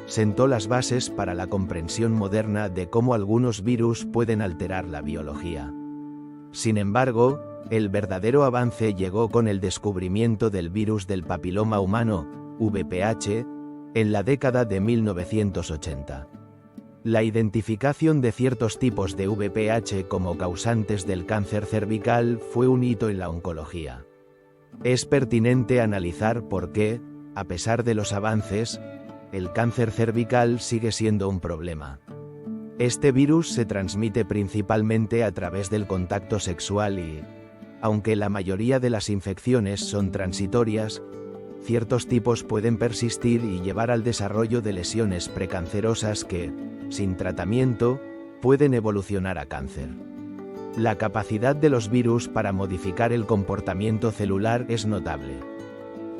S1: sentó las bases para la comprensión moderna de cómo algunos virus pueden alterar la biología. Sin embargo, el verdadero avance llegó con el descubrimiento del virus del papiloma humano, VPH, en la década de 1980. La identificación de ciertos tipos de VPH como causantes del cáncer cervical fue un hito en la oncología. Es pertinente analizar por qué, a pesar de los avances, el cáncer cervical sigue siendo un problema. Este virus se transmite principalmente a través del contacto sexual y, aunque la mayoría de las infecciones son transitorias, ciertos tipos pueden persistir y llevar al desarrollo de lesiones precancerosas que, sin tratamiento, pueden evolucionar a cáncer. La capacidad de los virus para modificar el comportamiento celular es notable.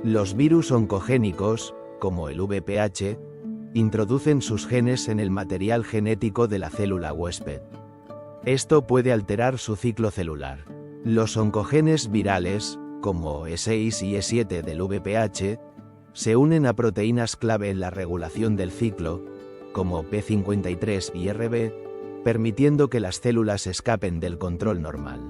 S1: Los virus oncogénicos, como el VPH, introducen sus genes en el material genético de la célula huésped. Esto puede alterar su ciclo celular. Los oncogenes virales, como E6 y E7 del VPH, se unen a proteínas clave en la regulación del ciclo, como P53 y Rb, permitiendo que las células escapen del control normal.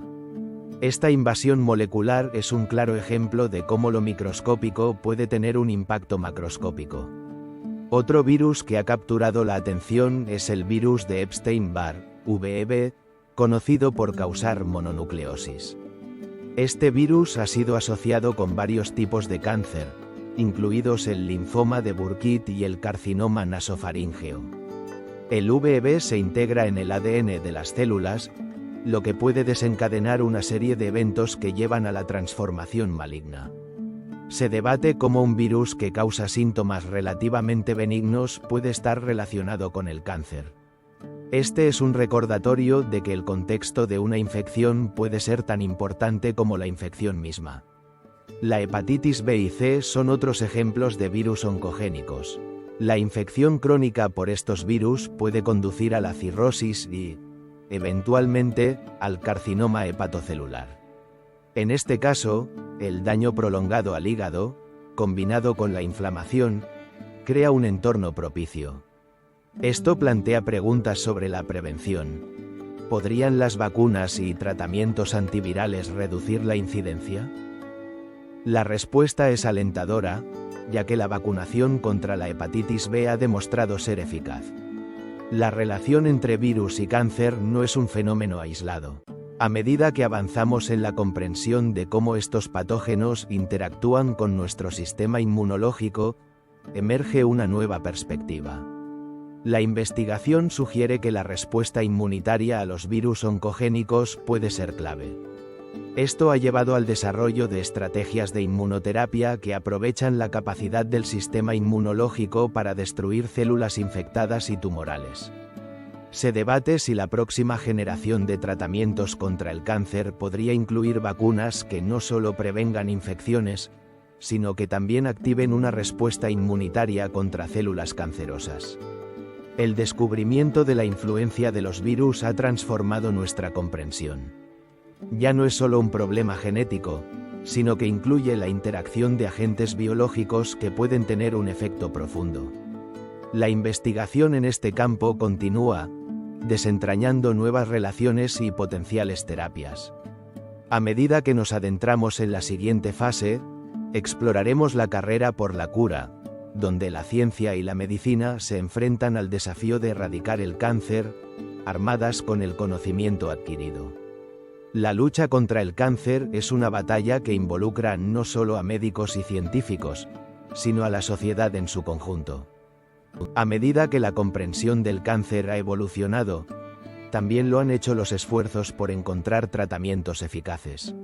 S1: Esta invasión molecular es un claro ejemplo de cómo lo microscópico puede tener un impacto macroscópico. Otro virus que ha capturado la atención es el virus de Epstein-Barr, VEB, conocido por causar mononucleosis. Este virus ha sido asociado con varios tipos de cáncer, incluidos el linfoma de Burkitt y el carcinoma nasofaríngeo. El VEB se integra en el ADN de las células, lo que puede desencadenar una serie de eventos que llevan a la transformación maligna. Se debate cómo un virus que causa síntomas relativamente benignos puede estar relacionado con el cáncer. Este es un recordatorio de que el contexto de una infección puede ser tan importante como la infección misma. La hepatitis B y C son otros ejemplos de virus oncogénicos. La infección crónica por estos virus puede conducir a la cirrosis y, eventualmente, al carcinoma hepatocelular. En este caso, el daño prolongado al hígado, combinado con la inflamación, crea un entorno propicio. Esto plantea preguntas sobre la prevención. ¿Podrían las vacunas y tratamientos antivirales reducir la incidencia? La respuesta es alentadora, ya que la vacunación contra la hepatitis B ha demostrado ser eficaz. La relación entre virus y cáncer no es un fenómeno aislado. A medida que avanzamos en la comprensión de cómo estos patógenos interactúan con nuestro sistema inmunológico, emerge una nueva perspectiva. La investigación sugiere que la respuesta inmunitaria a los virus oncogénicos puede ser clave. Esto ha llevado al desarrollo de estrategias de inmunoterapia que aprovechan la capacidad del sistema inmunológico para destruir células infectadas y tumorales. Se debate si la próxima generación de tratamientos contra el cáncer podría incluir vacunas que no solo prevengan infecciones, sino que también activen una respuesta inmunitaria contra células cancerosas. El descubrimiento de la influencia de los virus ha transformado nuestra comprensión. Ya no es solo un problema genético, sino que incluye la interacción de agentes biológicos que pueden tener un efecto profundo. La investigación en este campo continúa, desentrañando nuevas relaciones y potenciales terapias. A medida que nos adentramos en la siguiente fase, exploraremos la carrera por la cura, donde la ciencia y la medicina se enfrentan al desafío de erradicar el cáncer, armadas con el conocimiento adquirido. La lucha contra el cáncer es una batalla que involucra no solo a médicos y científicos, sino a la sociedad en su conjunto. A medida que la comprensión del cáncer ha evolucionado, también lo han hecho los esfuerzos por encontrar tratamientos eficaces.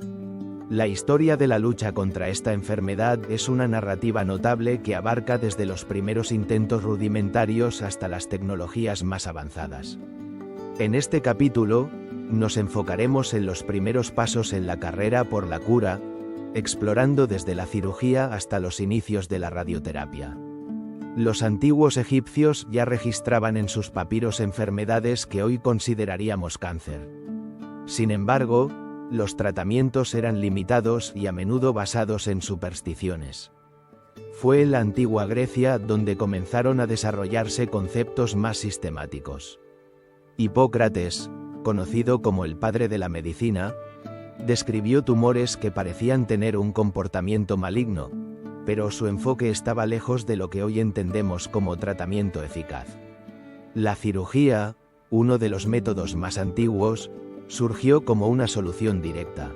S1: La historia de la lucha contra esta enfermedad es una narrativa notable que abarca desde los primeros intentos rudimentarios hasta las tecnologías más avanzadas. En este capítulo, nos enfocaremos en los primeros pasos en la carrera por la cura, explorando desde la cirugía hasta los inicios de la radioterapia. Los antiguos egipcios ya registraban en sus papiros enfermedades que hoy consideraríamos cáncer. Sin embargo, los tratamientos eran limitados y a menudo basados en supersticiones. Fue en la antigua Grecia donde comenzaron a desarrollarse conceptos más sistemáticos. Hipócrates, conocido como el padre de la medicina, describió tumores que parecían tener un comportamiento maligno, pero su enfoque estaba lejos de lo que hoy entendemos como tratamiento eficaz. La cirugía, uno de los métodos más antiguos, surgió como una solución directa.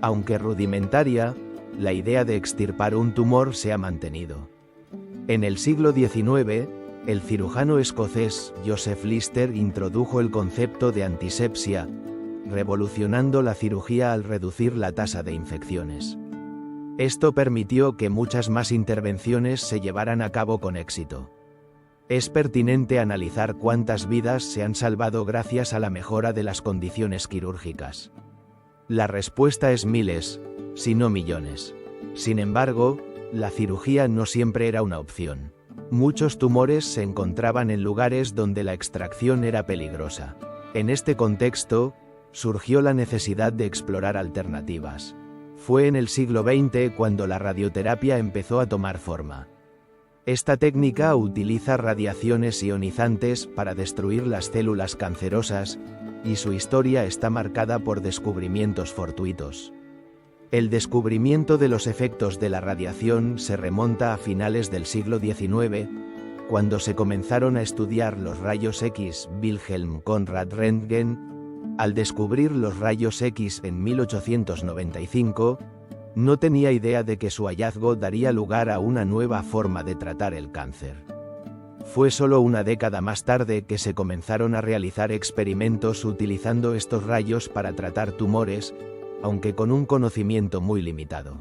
S1: Aunque rudimentaria, la idea de extirpar un tumor se ha mantenido. En el siglo XIX, el cirujano escocés Joseph Lister introdujo el concepto de antisepsia, revolucionando la cirugía al reducir la tasa de infecciones. Esto permitió que muchas más intervenciones se llevaran a cabo con éxito. Es pertinente analizar cuántas vidas se han salvado gracias a la mejora de las condiciones quirúrgicas. La respuesta es miles, si no millones. Sin embargo, la cirugía no siempre era una opción. Muchos tumores se encontraban en lugares donde la extracción era peligrosa. En este contexto, surgió la necesidad de explorar alternativas. Fue en el siglo XX cuando la radioterapia empezó a tomar forma. Esta técnica utiliza radiaciones ionizantes para destruir las células cancerosas, y su historia está marcada por descubrimientos fortuitos. El descubrimiento de los efectos de la radiación se remonta a finales del siglo XIX, cuando se comenzaron a estudiar los rayos X. Wilhelm Conrad Röntgen, al descubrir los rayos X en 1895, no tenía idea de que su hallazgo daría lugar a una nueva forma de tratar el cáncer. Fue solo una década más tarde que se comenzaron a realizar experimentos utilizando estos rayos para tratar tumores, aunque con un conocimiento muy limitado.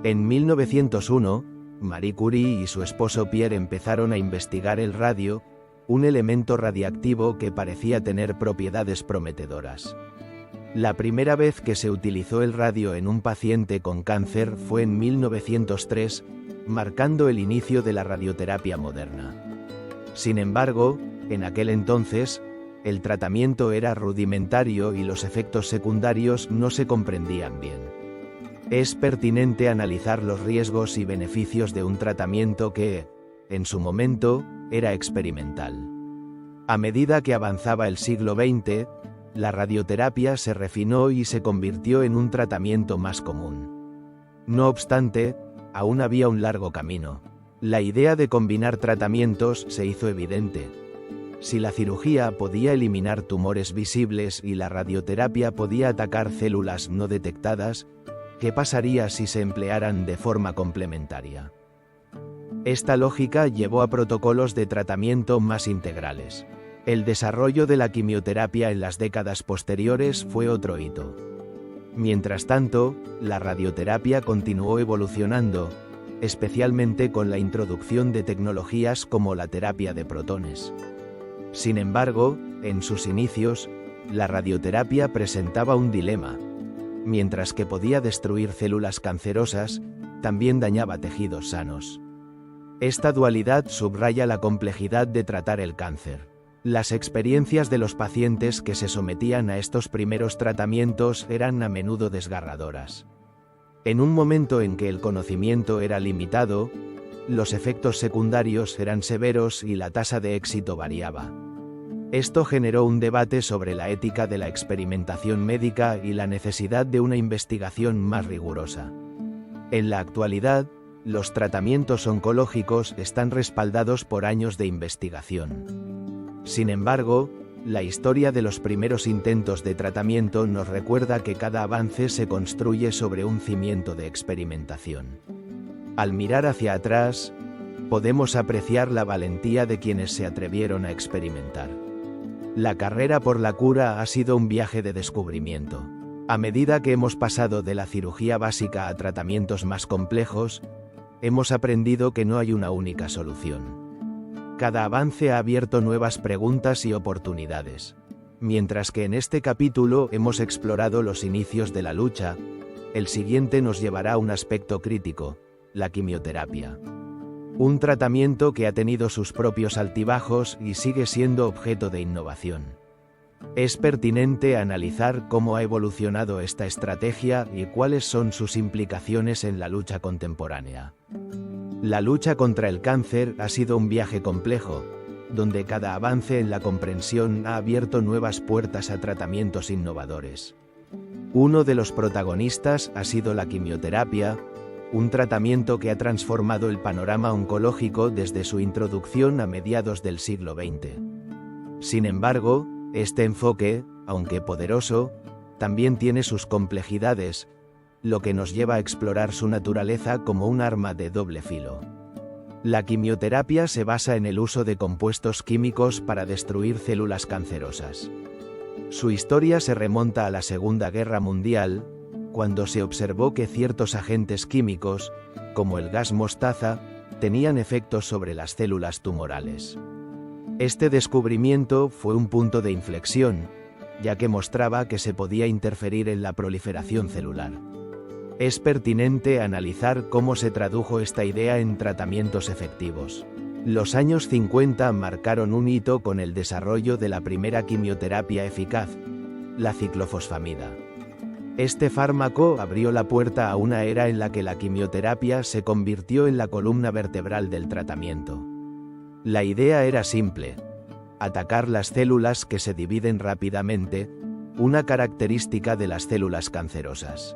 S1: En 1901, Marie Curie y su esposo Pierre empezaron a investigar el radio, un elemento radiactivo que parecía tener propiedades prometedoras. La primera vez que se utilizó el radio en un paciente con cáncer fue en 1903, marcando el inicio de la radioterapia moderna. Sin embargo, en aquel entonces, el tratamiento era rudimentario y los efectos secundarios no se comprendían bien. Es pertinente analizar los riesgos y beneficios de un tratamiento que, en su momento, era experimental. A medida que avanzaba el siglo XX, la radioterapia se refinó y se convirtió en un tratamiento más común. No obstante, aún había un largo camino. La idea de combinar tratamientos se hizo evidente. Si la cirugía podía eliminar tumores visibles y la radioterapia podía atacar células no detectadas, ¿qué pasaría si se emplearan de forma complementaria? Esta lógica llevó a protocolos de tratamiento más integrales. El desarrollo de la quimioterapia en las décadas posteriores fue otro hito. Mientras tanto, la radioterapia continuó evolucionando, especialmente con la introducción de tecnologías como la terapia de protones. Sin embargo, en sus inicios, la radioterapia presentaba un dilema. Mientras que podía destruir células cancerosas, también dañaba tejidos sanos. Esta dualidad subraya la complejidad de tratar el cáncer. Las experiencias de los pacientes que se sometían a estos primeros tratamientos eran a menudo desgarradoras. En un momento en que el conocimiento era limitado, los efectos secundarios eran severos y la tasa de éxito variaba. Esto generó un debate sobre la ética de la experimentación médica y la necesidad de una investigación más rigurosa. En la actualidad, los tratamientos oncológicos están respaldados por años de investigación. Sin embargo, la historia de los primeros intentos de tratamiento nos recuerda que cada avance se construye sobre un cimiento de experimentación. Al mirar hacia atrás, podemos apreciar la valentía de quienes se atrevieron a experimentar. La carrera por la cura ha sido un viaje de descubrimiento. A medida que hemos pasado de la cirugía básica a tratamientos más complejos, hemos aprendido que no hay una única solución. Cada avance ha abierto nuevas preguntas y oportunidades. Mientras que en este capítulo hemos explorado los inicios de la lucha, el siguiente nos llevará a un aspecto crítico: la quimioterapia. Un tratamiento que ha tenido sus propios altibajos y sigue siendo objeto de innovación. Es pertinente analizar cómo ha evolucionado esta estrategia y cuáles son sus implicaciones en la lucha contemporánea. La lucha contra el cáncer ha sido un viaje complejo, donde cada avance en la comprensión ha abierto nuevas puertas a tratamientos innovadores. Uno de los protagonistas ha sido la quimioterapia, un tratamiento que ha transformado el panorama oncológico desde su introducción a mediados del siglo XX. Sin embargo, este enfoque, aunque poderoso, también tiene sus complejidades, lo que nos lleva a explorar su naturaleza como un arma de doble filo. La quimioterapia se basa en el uso de compuestos químicos para destruir células cancerosas. Su historia se remonta a la Segunda Guerra Mundial, cuando se observó que ciertos agentes químicos, como el gas mostaza, tenían efectos sobre las células tumorales. Este descubrimiento fue un punto de inflexión, ya que mostraba que se podía interferir en la proliferación celular. Es pertinente analizar cómo se tradujo esta idea en tratamientos efectivos. Los años 50 marcaron un hito con el desarrollo de la primera quimioterapia eficaz, la ciclofosfamida. Este fármaco abrió la puerta a una era en la que la quimioterapia se convirtió en la columna vertebral del tratamiento. La idea era simple: atacar las células que se dividen rápidamente, una característica de las células cancerosas.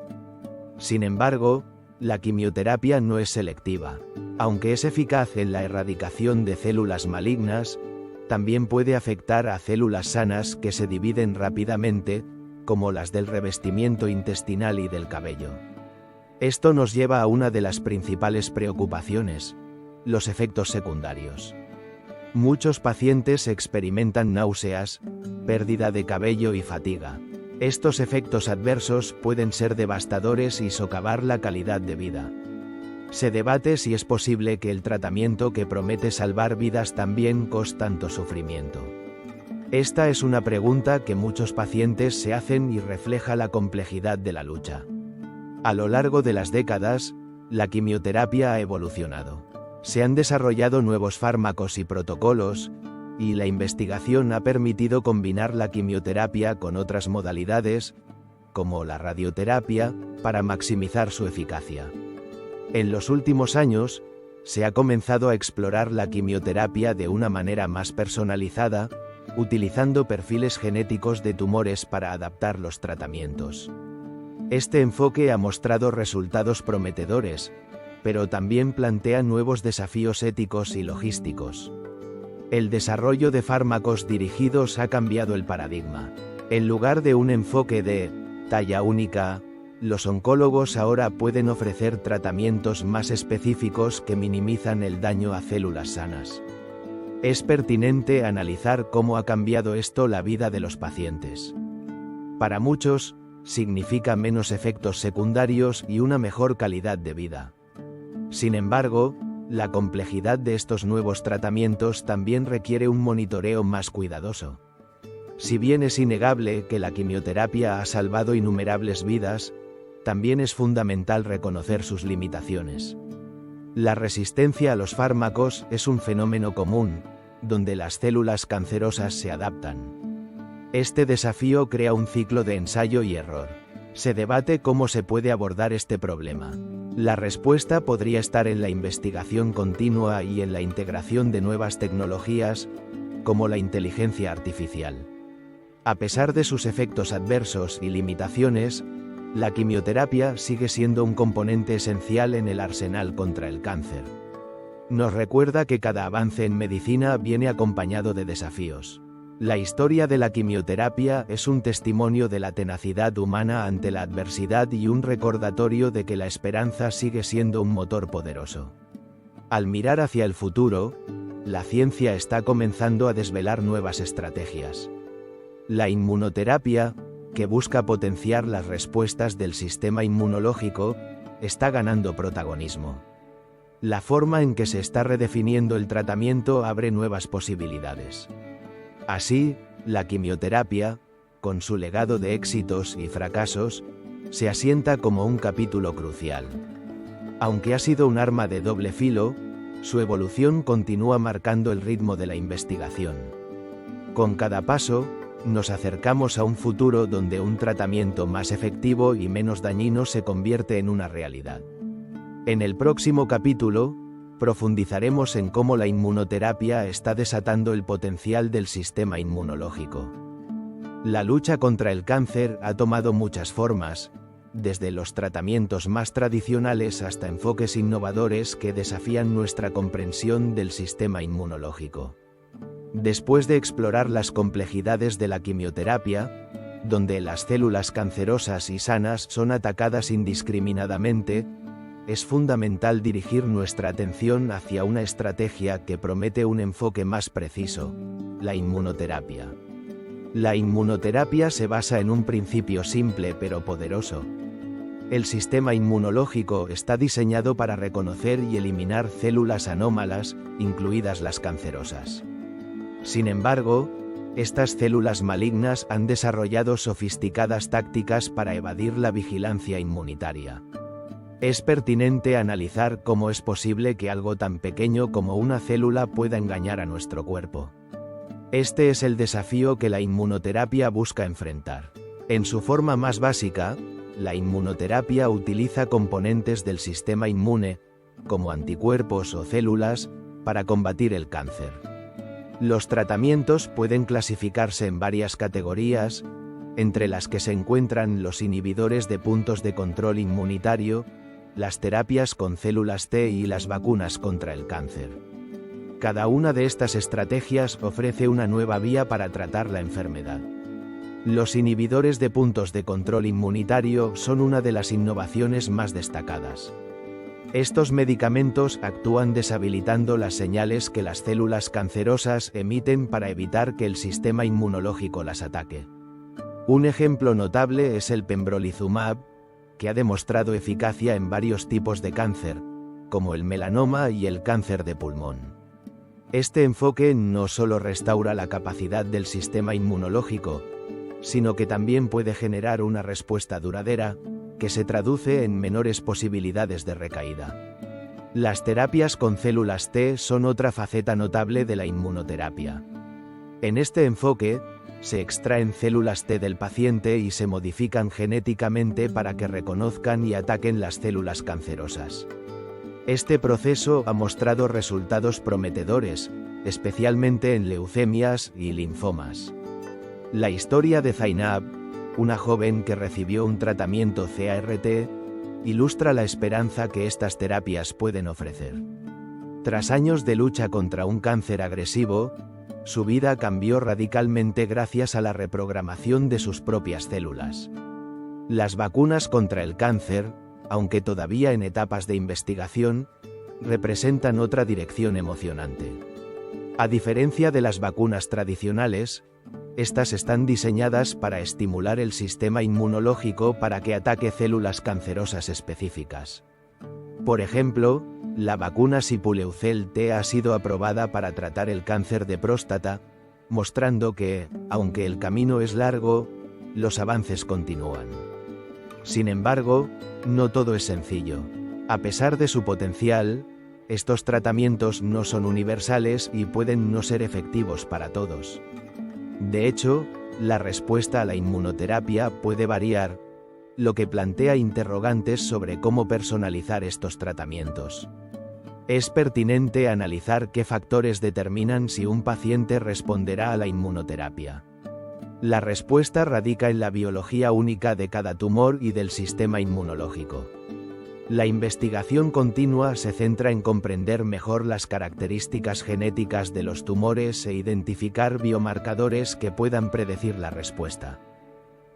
S1: Sin embargo, la quimioterapia no es selectiva. Aunque es eficaz en la erradicación de células malignas, también puede afectar a células sanas que se dividen rápidamente, como las del revestimiento intestinal y del cabello. Esto nos lleva a una de las principales preocupaciones: los efectos secundarios. Muchos pacientes experimentan náuseas, pérdida de cabello y fatiga. Estos efectos adversos pueden ser devastadores y socavar la calidad de vida. Se debate si es posible que el tratamiento que promete salvar vidas también cause tanto sufrimiento. Esta es una pregunta que muchos pacientes se hacen y refleja la complejidad de la lucha. A lo largo de las décadas, la quimioterapia ha evolucionado. Se han desarrollado nuevos fármacos y protocolos, y la investigación ha permitido combinar la quimioterapia con otras modalidades, como la radioterapia, para maximizar su eficacia. En los últimos años, se ha comenzado a explorar la quimioterapia de una manera más personalizada, utilizando perfiles genéticos de tumores para adaptar los tratamientos. Este enfoque ha mostrado resultados prometedores, pero también plantea nuevos desafíos éticos y logísticos. El desarrollo de fármacos dirigidos ha cambiado el paradigma. En lugar de un enfoque de talla única, los oncólogos ahora pueden ofrecer tratamientos más específicos que minimizan el daño a células sanas. Es pertinente analizar cómo ha cambiado esto la vida de los pacientes. Para muchos, significa menos efectos secundarios y una mejor calidad de vida. Sin embargo, la complejidad de estos nuevos tratamientos también requiere un monitoreo más cuidadoso. Si bien es innegable que la quimioterapia ha salvado innumerables vidas, también es fundamental reconocer sus limitaciones. La resistencia a los fármacos es un fenómeno común, donde las células cancerosas se adaptan. Este desafío crea un ciclo de ensayo y error. Se debate cómo se puede abordar este problema. La respuesta podría estar en la investigación continua y en la integración de nuevas tecnologías, como la inteligencia artificial. A pesar de sus efectos adversos y limitaciones, la quimioterapia sigue siendo un componente esencial en el arsenal contra el cáncer. Nos recuerda que cada avance en medicina viene acompañado de desafíos. La historia de la quimioterapia es un testimonio de la tenacidad humana ante la adversidad y un recordatorio de que la esperanza sigue siendo un motor poderoso. Al mirar hacia el futuro, la ciencia está comenzando a desvelar nuevas estrategias. La inmunoterapia, que busca potenciar las respuestas del sistema inmunológico, está ganando protagonismo. La forma en que se está redefiniendo el tratamiento abre nuevas posibilidades. Así, la quimioterapia, con su legado de éxitos y fracasos, se asienta como un capítulo crucial. Aunque ha sido un arma de doble filo, su evolución continúa marcando el ritmo de la investigación. Con cada paso, nos acercamos a un futuro donde un tratamiento más efectivo y menos dañino se convierte en una realidad. En el próximo capítulo, profundizaremos en cómo la inmunoterapia está desatando el potencial del sistema inmunológico. La lucha contra el cáncer ha tomado muchas formas, desde los tratamientos más tradicionales hasta enfoques innovadores que desafían nuestra comprensión del sistema inmunológico. Después de explorar las complejidades de la quimioterapia, donde las células cancerosas y sanas son atacadas indiscriminadamente, es fundamental dirigir nuestra atención hacia una estrategia que promete un enfoque más preciso: la inmunoterapia. La inmunoterapia se basa en un principio simple pero poderoso. El sistema inmunológico está diseñado para reconocer y eliminar células anómalas, incluidas las cancerosas. Sin embargo, estas células malignas han desarrollado sofisticadas tácticas para evadir la vigilancia inmunitaria. Es pertinente analizar cómo es posible que algo tan pequeño como una célula pueda engañar a nuestro cuerpo. Este es el desafío que la inmunoterapia busca enfrentar. En su forma más básica, la inmunoterapia utiliza componentes del sistema inmune, como anticuerpos o células, para combatir el cáncer. Los tratamientos pueden clasificarse en varias categorías, entre las que se encuentran los inhibidores de puntos de control inmunitario, las terapias con células T y las vacunas contra el cáncer. Cada una de estas estrategias ofrece una nueva vía para tratar la enfermedad. Los inhibidores de puntos de control inmunitario son una de las innovaciones más destacadas. Estos medicamentos actúan deshabilitando las señales que las células cancerosas emiten para evitar que el sistema inmunológico las ataque. Un ejemplo notable es el pembrolizumab, que ha demostrado eficacia en varios tipos de cáncer, como el melanoma y el cáncer de pulmón. Este enfoque no solo restaura la capacidad del sistema inmunológico, sino que también puede generar una respuesta duradera, que se traduce en menores posibilidades de recaída. Las terapias con células T son otra faceta notable de la inmunoterapia. En este enfoque, se extraen células T del paciente y se modifican genéticamente para que reconozcan y ataquen las células cancerosas. Este proceso ha mostrado resultados prometedores, especialmente en leucemias y linfomas. La historia de Zainab, una joven que recibió un tratamiento CART, ilustra la esperanza que estas terapias pueden ofrecer. Tras años de lucha contra un cáncer agresivo, su vida cambió radicalmente gracias a la reprogramación de sus propias células. Las vacunas contra el cáncer, aunque todavía en etapas de investigación, representan otra dirección emocionante. A diferencia de las vacunas tradicionales, estas están diseñadas para estimular el sistema inmunológico para que ataque células cancerosas específicas. Por ejemplo, la vacuna Sipuleucel T ha sido aprobada para tratar el cáncer de próstata, mostrando que, aunque el camino es largo, los avances continúan. Sin embargo, no todo es sencillo. A pesar de su potencial, estos tratamientos no son universales y pueden no ser efectivos para todos. De hecho, la respuesta a la inmunoterapia puede variar, lo que plantea interrogantes sobre cómo personalizar estos tratamientos. Es pertinente analizar qué factores determinan si un paciente responderá a la inmunoterapia. La respuesta radica en la biología única de cada tumor y del sistema inmunológico. La investigación continua se centra en comprender mejor las características genéticas de los tumores e identificar biomarcadores que puedan predecir la respuesta.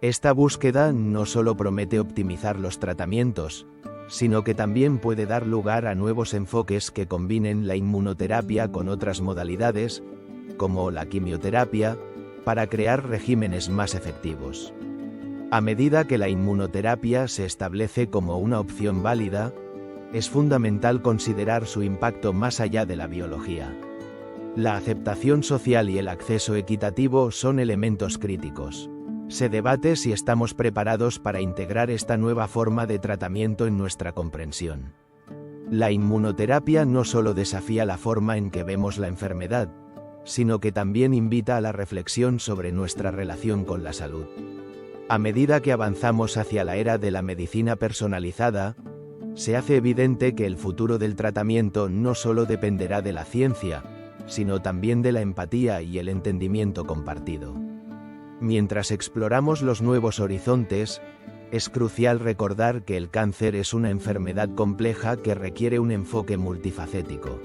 S1: Esta búsqueda no solo promete optimizar los tratamientos, sino que también puede dar lugar a nuevos enfoques que combinen la inmunoterapia con otras modalidades, como la quimioterapia, para crear regímenes más efectivos. A medida que la inmunoterapia se establece como una opción válida, es fundamental considerar su impacto más allá de la biología. La aceptación social y el acceso equitativo son elementos críticos. Se debate si estamos preparados para integrar esta nueva forma de tratamiento en nuestra comprensión. La inmunoterapia no solo desafía la forma en que vemos la enfermedad, sino que también invita a la reflexión sobre nuestra relación con la salud. A medida que avanzamos hacia la era de la medicina personalizada, se hace evidente que el futuro del tratamiento no solo dependerá de la ciencia, sino también de la empatía y el entendimiento compartido. Mientras exploramos los nuevos horizontes, es crucial recordar que el cáncer es una enfermedad compleja que requiere un enfoque multifacético.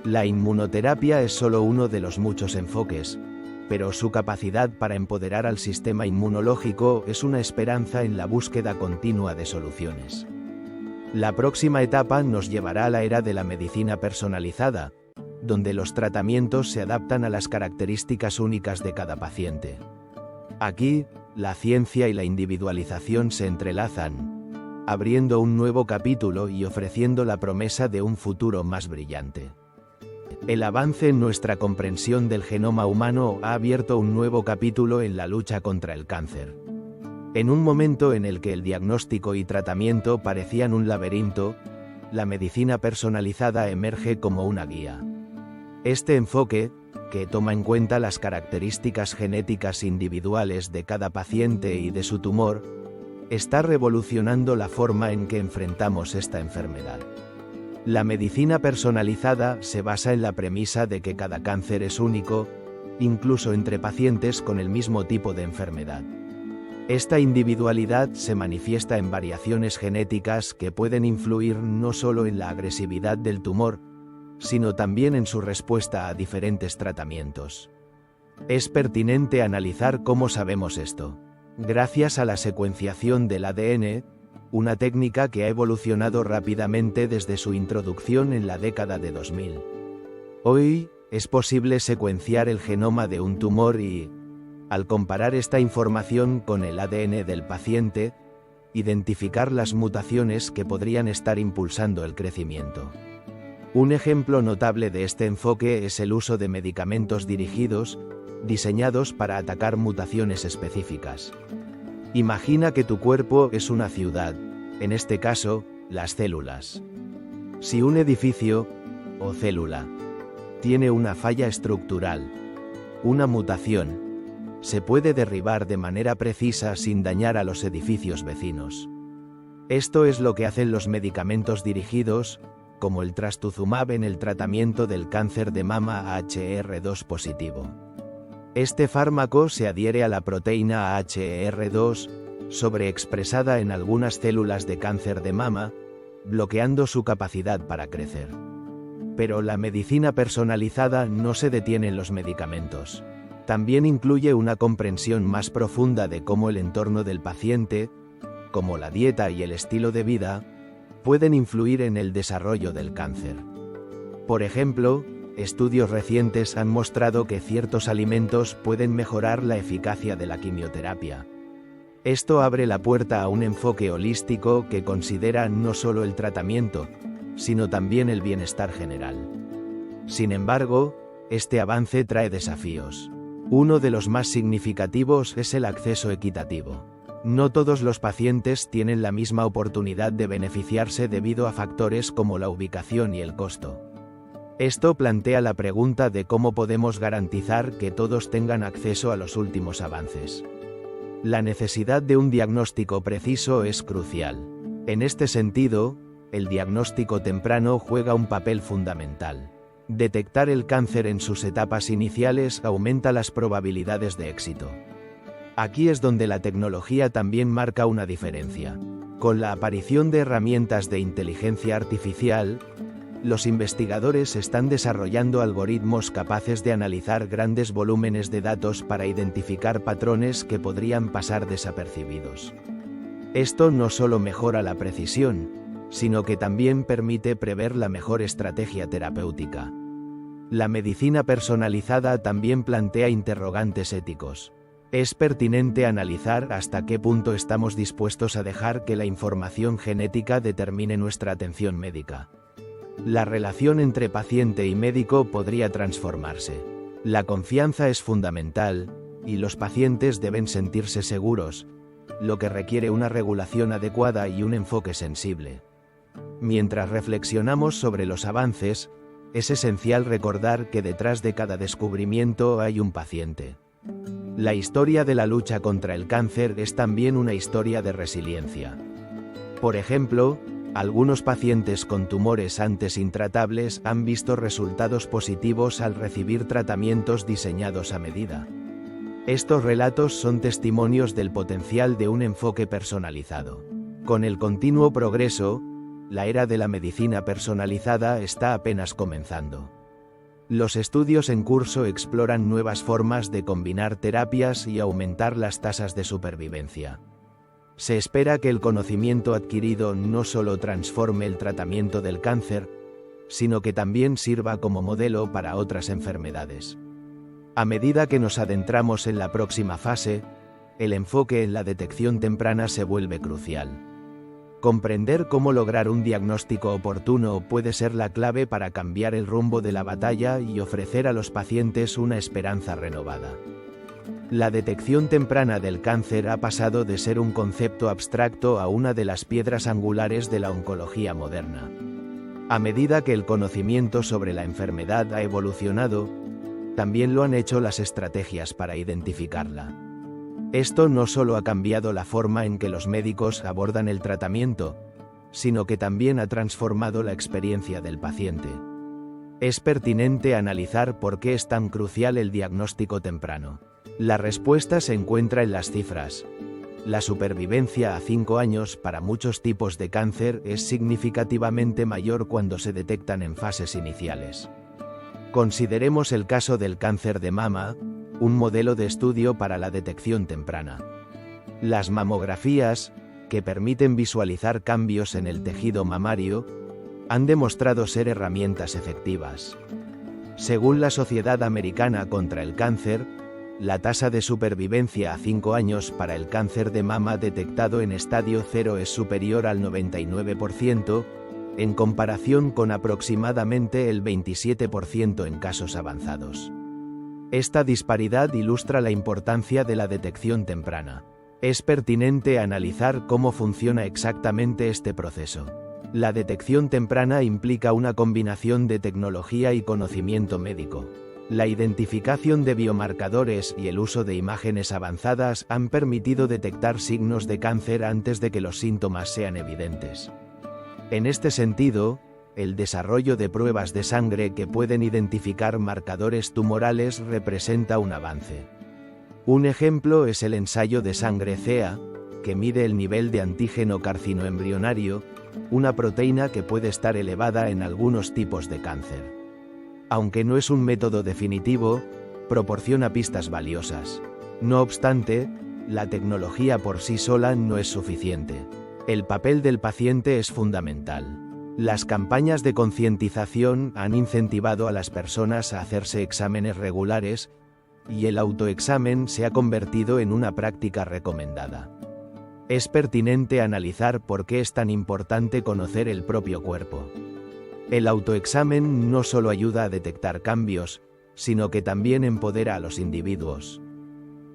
S1: La inmunoterapia es solo uno de los muchos enfoques, pero su capacidad para empoderar al sistema inmunológico es una esperanza en la búsqueda continua de soluciones. La próxima etapa nos llevará a la era de la medicina personalizada, donde los tratamientos se adaptan a las características únicas de cada paciente. Aquí, la ciencia y la individualización se entrelazan, abriendo un nuevo capítulo y ofreciendo la promesa de un futuro más brillante. El avance en nuestra comprensión del genoma humano ha abierto un nuevo capítulo en la lucha contra el cáncer. En un momento en el que el diagnóstico y tratamiento parecían un laberinto, la medicina personalizada emerge como una guía. Este enfoque, que toma en cuenta las características genéticas individuales de cada paciente y de su tumor, está revolucionando la forma en que enfrentamos esta enfermedad. La medicina personalizada se basa en la premisa de que cada cáncer es único, incluso entre pacientes con el mismo tipo de enfermedad. Esta individualidad se manifiesta en variaciones genéticas que pueden influir no solo en la agresividad del tumor, sino también en su respuesta a diferentes tratamientos. Es pertinente analizar cómo sabemos esto. Gracias a la secuenciación del ADN, una técnica que ha evolucionado rápidamente desde su introducción en la década de 2000. Hoy, es posible secuenciar el genoma de un tumor y, al comparar esta información con el ADN del paciente, identificar las mutaciones que podrían estar impulsando el crecimiento. Un ejemplo notable de este enfoque es el uso de medicamentos dirigidos, diseñados para atacar mutaciones específicas. Imagina que tu cuerpo es una ciudad, en este caso, las células. Si un edificio, o célula, tiene una falla estructural, una mutación, se puede derribar de manera precisa sin dañar a los edificios vecinos. Esto es lo que hacen los medicamentos dirigidos, como el trastuzumab en el tratamiento del cáncer de mama HR2 positivo. Este fármaco se adhiere a la proteína HR2, sobreexpresada en algunas células de cáncer de mama, bloqueando su capacidad para crecer. Pero la medicina personalizada no se detiene en los medicamentos. También incluye una comprensión más profunda de cómo el entorno del paciente, como la dieta y el estilo de vida, pueden influir en el desarrollo del cáncer. Por ejemplo, estudios recientes han mostrado que ciertos alimentos pueden mejorar la eficacia de la quimioterapia. Esto abre la puerta a un enfoque holístico que considera no solo el tratamiento, sino también el bienestar general. Sin embargo, este avance trae desafíos. Uno de los más significativos es el acceso equitativo. No todos los pacientes tienen la misma oportunidad de beneficiarse debido a factores como la ubicación y el costo. Esto plantea la pregunta de cómo podemos garantizar que todos tengan acceso a los últimos avances. La necesidad de un diagnóstico preciso es crucial. En este sentido, el diagnóstico temprano juega un papel fundamental. Detectar el cáncer en sus etapas iniciales aumenta las probabilidades de éxito. Aquí es donde la tecnología también marca una diferencia. Con la aparición de herramientas de inteligencia artificial, los investigadores están desarrollando algoritmos capaces de analizar grandes volúmenes de datos para identificar patrones que podrían pasar desapercibidos. Esto no solo mejora la precisión, sino que también permite prever la mejor estrategia terapéutica. La medicina personalizada también plantea interrogantes éticos. Es pertinente analizar hasta qué punto estamos dispuestos a dejar que la información genética determine nuestra atención médica. La relación entre paciente y médico podría transformarse. La confianza es fundamental, y los pacientes deben sentirse seguros, lo que requiere una regulación adecuada y un enfoque sensible. Mientras reflexionamos sobre los avances, es esencial recordar que detrás de cada descubrimiento hay un paciente. La historia de la lucha contra el cáncer es también una historia de resiliencia. Por ejemplo, algunos pacientes con tumores antes intratables han visto resultados positivos al recibir tratamientos diseñados a medida. Estos relatos son testimonios del potencial de un enfoque personalizado. Con el continuo progreso, la era de la medicina personalizada está apenas comenzando. Los estudios en curso exploran nuevas formas de combinar terapias y aumentar las tasas de supervivencia. Se espera que el conocimiento adquirido no solo transforme el tratamiento del cáncer, sino que también sirva como modelo para otras enfermedades. A medida que nos adentramos en la próxima fase, el enfoque en la detección temprana se vuelve crucial. Comprender cómo lograr un diagnóstico oportuno puede ser la clave para cambiar el rumbo de la batalla y ofrecer a los pacientes una esperanza renovada. La detección temprana del cáncer ha pasado de ser un concepto abstracto a una de las piedras angulares de la oncología moderna. A medida que el conocimiento sobre la enfermedad ha evolucionado, también lo han hecho las estrategias para identificarla. Esto no solo ha cambiado la forma en que los médicos abordan el tratamiento, sino que también ha transformado la experiencia del paciente. Es pertinente analizar por qué es tan crucial el diagnóstico temprano. La respuesta se encuentra en las cifras. La supervivencia a 5 años para muchos tipos de cáncer es significativamente mayor cuando se detectan en fases iniciales. Consideremos el caso del cáncer de mama, un modelo de estudio para la detección temprana. Las mamografías, que permiten visualizar cambios en el tejido mamario, han demostrado ser herramientas efectivas. Según la Sociedad Americana contra el Cáncer, la tasa de supervivencia a 5 años para el cáncer de mama detectado en estadio 0 es superior al 99%, en comparación con aproximadamente el 27% en casos avanzados. Esta disparidad ilustra la importancia de la detección temprana. Es pertinente analizar cómo funciona exactamente este proceso. La detección temprana implica una combinación de tecnología y conocimiento médico. La identificación de biomarcadores y el uso de imágenes avanzadas han permitido detectar signos de cáncer antes de que los síntomas sean evidentes. En este sentido, el desarrollo de pruebas de sangre que pueden identificar marcadores tumorales representa un avance. Un ejemplo es el ensayo de sangre CEA, que mide el nivel de antígeno carcinoembrionario, una proteína que puede estar elevada en algunos tipos de cáncer. Aunque no es un método definitivo, proporciona pistas valiosas. No obstante, la tecnología por sí sola no es suficiente. El papel del paciente es fundamental. Las campañas de concientización han incentivado a las personas a hacerse exámenes regulares, y el autoexamen se ha convertido en una práctica recomendada. Es pertinente analizar por qué es tan importante conocer el propio cuerpo. El autoexamen no solo ayuda a detectar cambios, sino que también empodera a los individuos.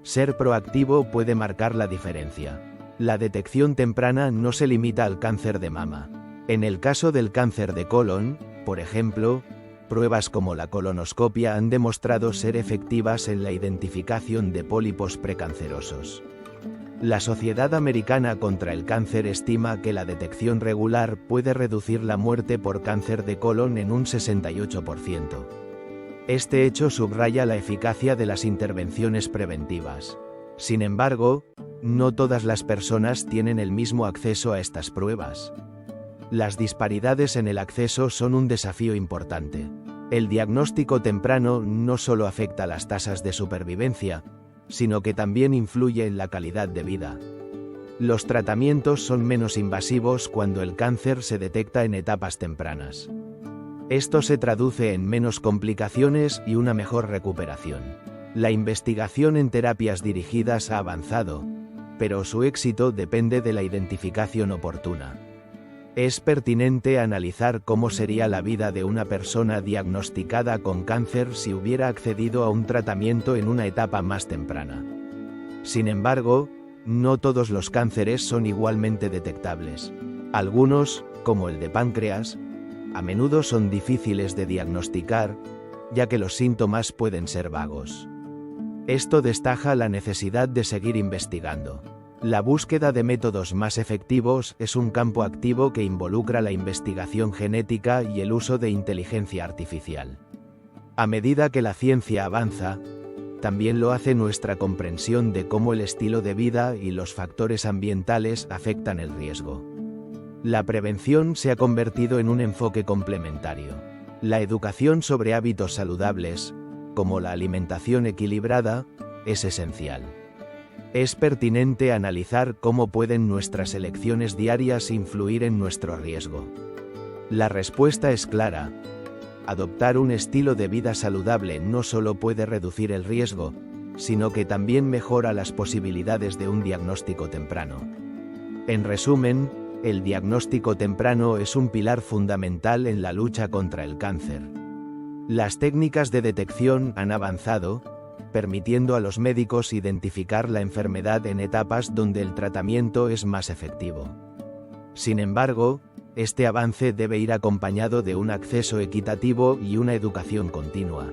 S1: Ser proactivo puede marcar la diferencia. La detección temprana no se limita al cáncer de mama. En el caso del cáncer de colon, por ejemplo, pruebas como la colonoscopia han demostrado ser efectivas en la identificación de pólipos precancerosos. La Sociedad Americana contra el Cáncer estima que la detección regular puede reducir la muerte por cáncer de colon en un 68%. Este hecho subraya la eficacia de las intervenciones preventivas. Sin embargo, no todas las personas tienen el mismo acceso a estas pruebas. Las disparidades en el acceso son un desafío importante. El diagnóstico temprano no solo afecta las tasas de supervivencia, sino que también influye en la calidad de vida. Los tratamientos son menos invasivos cuando el cáncer se detecta en etapas tempranas. Esto se traduce en menos complicaciones y una mejor recuperación. La investigación en terapias dirigidas ha avanzado, pero su éxito depende de la identificación oportuna. Es pertinente analizar cómo sería la vida de una persona diagnosticada con cáncer si hubiera accedido a un tratamiento en una etapa más temprana. Sin embargo, no todos los cánceres son igualmente detectables. Algunos, como el de páncreas, a menudo son difíciles de diagnosticar, ya que los síntomas pueden ser vagos. Esto destaca la necesidad de seguir investigando. La búsqueda de métodos más efectivos es un campo activo que involucra la investigación genética y el uso de inteligencia artificial. A medida que la ciencia avanza, también lo hace nuestra comprensión de cómo el estilo de vida y los factores ambientales afectan el riesgo. La prevención se ha convertido en un enfoque complementario. La educación sobre hábitos saludables, como la alimentación equilibrada, es esencial. Es pertinente analizar cómo pueden nuestras elecciones diarias influir en nuestro riesgo. La respuesta es clara. Adoptar un estilo de vida saludable no solo puede reducir el riesgo, sino que también mejora las posibilidades de un diagnóstico temprano. En resumen, el diagnóstico temprano es un pilar fundamental en la lucha contra el cáncer. Las técnicas de detección han avanzado, permitiendo a los médicos identificar la enfermedad en etapas donde el tratamiento es más efectivo. Sin embargo, este avance debe ir acompañado de un acceso equitativo y una educación continua.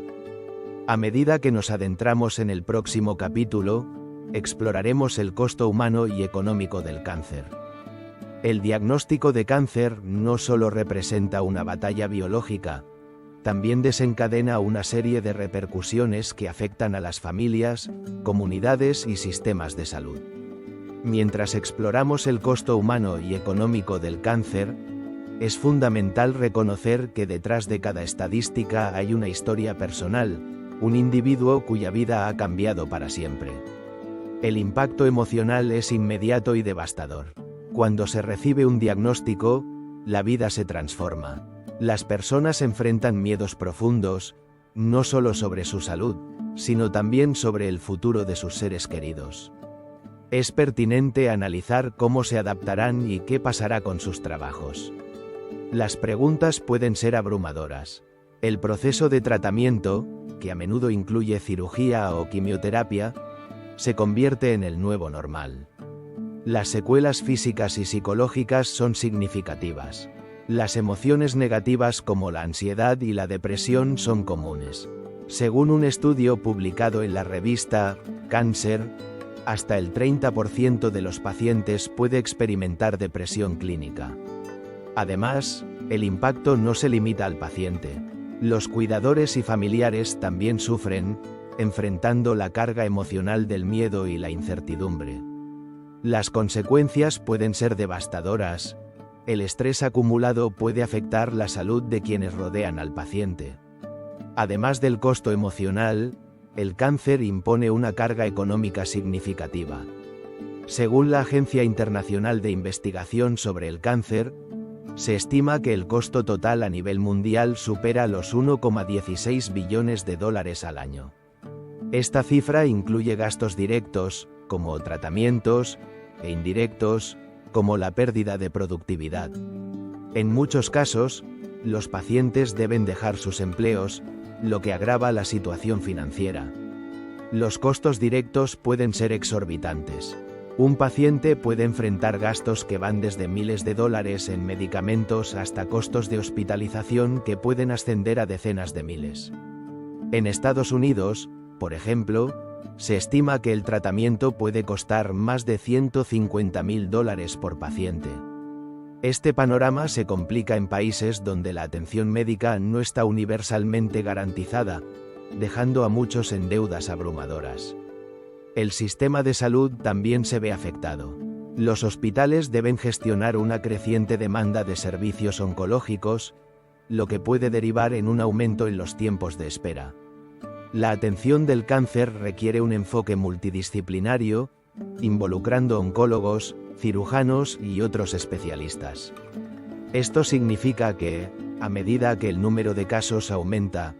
S1: A medida que nos adentramos en el próximo capítulo, exploraremos el costo humano y económico del cáncer. El diagnóstico de cáncer no solo representa una batalla biológica, también desencadena una serie de repercusiones que afectan a las familias, comunidades y sistemas de salud. Mientras exploramos el costo humano y económico del cáncer, es fundamental reconocer que detrás de cada estadística hay una historia personal, un individuo cuya vida ha cambiado para siempre. El impacto emocional es inmediato y devastador. Cuando se recibe un diagnóstico, la vida se transforma. Las personas enfrentan miedos profundos, no solo sobre su salud, sino también sobre el futuro de sus seres queridos. Es pertinente analizar cómo se adaptarán y qué pasará con sus trabajos. Las preguntas pueden ser abrumadoras. El proceso de tratamiento, que a menudo incluye cirugía o quimioterapia, se convierte en el nuevo normal. Las secuelas físicas y psicológicas son significativas. Las emociones negativas como la ansiedad y la depresión son comunes. Según un estudio publicado en la revista Cancer, hasta el 30% de los pacientes puede experimentar depresión clínica. Además, el impacto no se limita al paciente. Los cuidadores y familiares también sufren, enfrentando la carga emocional del miedo y la incertidumbre. Las consecuencias pueden ser devastadoras. El estrés acumulado puede afectar la salud de quienes rodean al paciente. Además del costo emocional, el cáncer impone una carga económica significativa. Según la Agencia Internacional de Investigación sobre el Cáncer, se estima que el costo total a nivel mundial supera los 1,16 billones de dólares al año. Esta cifra incluye gastos directos, como tratamientos, e indirectos, como la pérdida de productividad. En muchos casos, los pacientes deben dejar sus empleos, lo que agrava la situación financiera. Los costos directos pueden ser exorbitantes. Un paciente puede enfrentar gastos que van desde miles de dólares en medicamentos hasta costos de hospitalización que pueden ascender a decenas de miles. En Estados Unidos, por ejemplo, se estima que el tratamiento puede costar más de $150.000 por paciente. Este panorama se complica en países donde la atención médica no está universalmente garantizada, dejando a muchos en deudas abrumadoras. El sistema de salud también se ve afectado. Los hospitales deben gestionar una creciente demanda de servicios oncológicos, lo que puede derivar en un aumento en los tiempos de espera. La atención del cáncer requiere un enfoque multidisciplinario, involucrando oncólogos, cirujanos y otros especialistas. Esto significa que, a medida que el número de casos aumenta,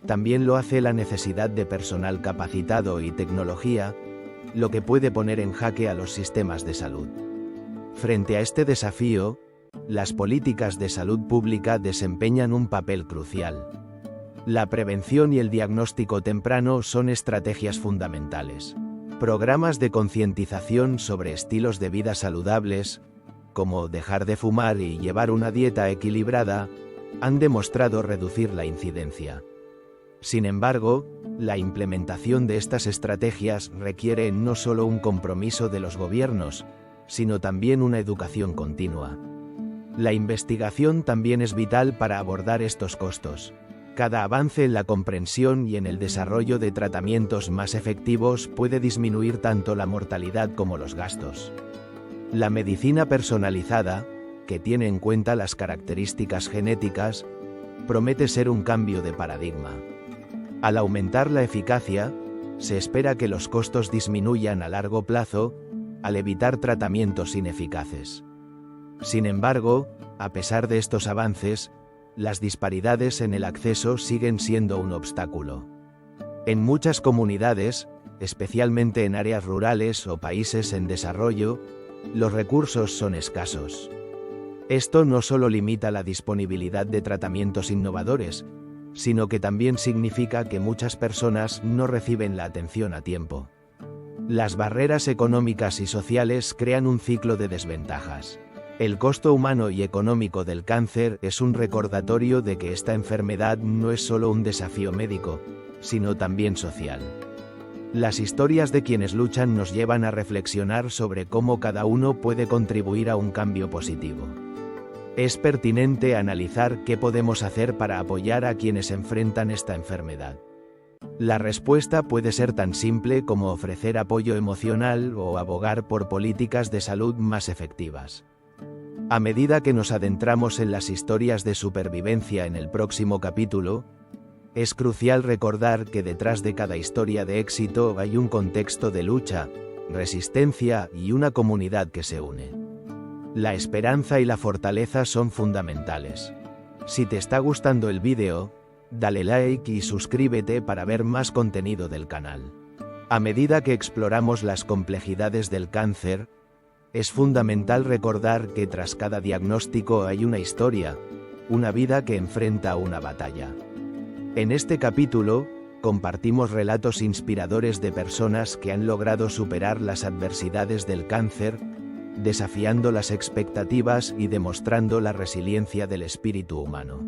S1: también lo hace la necesidad de personal capacitado y tecnología, lo que puede poner en jaque a los sistemas de salud. Frente a este desafío, las políticas de salud pública desempeñan un papel crucial. La prevención y el diagnóstico temprano son estrategias fundamentales. Programas de concientización sobre estilos de vida saludables, como dejar de fumar y llevar una dieta equilibrada, han demostrado reducir la incidencia. Sin embargo, la implementación de estas estrategias requiere no solo un compromiso de los gobiernos, sino también una educación continua. La investigación también es vital para abordar estos costos. Cada avance en la comprensión y en el desarrollo de tratamientos más efectivos puede disminuir tanto la mortalidad como los gastos. La medicina personalizada, que tiene en cuenta las características genéticas, promete ser un cambio de paradigma. Al aumentar la eficacia, se espera que los costos disminuyan a largo plazo, al evitar tratamientos ineficaces. Sin embargo, a pesar de estos avances, las disparidades en el acceso siguen siendo un obstáculo. En muchas comunidades, especialmente en áreas rurales o países en desarrollo, los recursos son escasos. Esto no solo limita la disponibilidad de tratamientos innovadores, sino que también significa que muchas personas no reciben la atención a tiempo. Las barreras económicas y sociales crean un ciclo de desventajas. El costo humano y económico del cáncer es un recordatorio de que esta enfermedad no es solo un desafío médico, sino también social. Las historias de quienes luchan nos llevan a reflexionar sobre cómo cada uno puede contribuir a un cambio positivo. Es pertinente analizar qué podemos hacer para apoyar a quienes enfrentan esta enfermedad. La respuesta puede ser tan simple como ofrecer apoyo emocional o abogar por políticas de salud más efectivas. A medida que nos adentramos en las historias de supervivencia en el próximo capítulo, es crucial recordar que detrás de cada historia de éxito hay un contexto de lucha, resistencia y una comunidad que se une. La esperanza y la fortaleza son fundamentales. Si te está gustando el vídeo, dale like y suscríbete para ver más contenido del canal. A medida que exploramos las complejidades del cáncer, es fundamental recordar que tras cada diagnóstico hay una historia, una vida que enfrenta una batalla. En este capítulo, compartimos relatos inspiradores de personas que han logrado superar las adversidades del cáncer, desafiando las expectativas y demostrando la resiliencia del espíritu humano.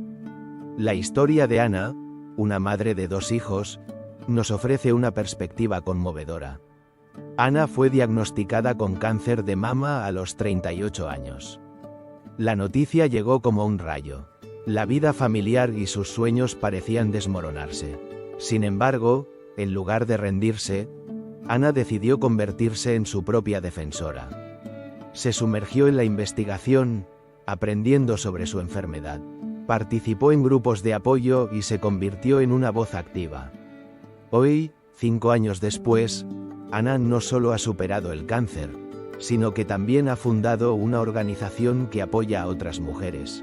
S1: La historia de Ana, una madre de 2 hijos, nos ofrece una perspectiva conmovedora. Ana fue diagnosticada con cáncer de mama a los 38 años. La noticia llegó como un rayo. La vida familiar y sus sueños parecían desmoronarse. Sin embargo, en lugar de rendirse, Ana decidió convertirse en su propia defensora. Se sumergió en la investigación, aprendiendo sobre su enfermedad. Participó en grupos de apoyo y se convirtió en una voz activa. Hoy, 5 años después, Ana no solo ha superado el cáncer, sino que también ha fundado una organización que apoya a otras mujeres.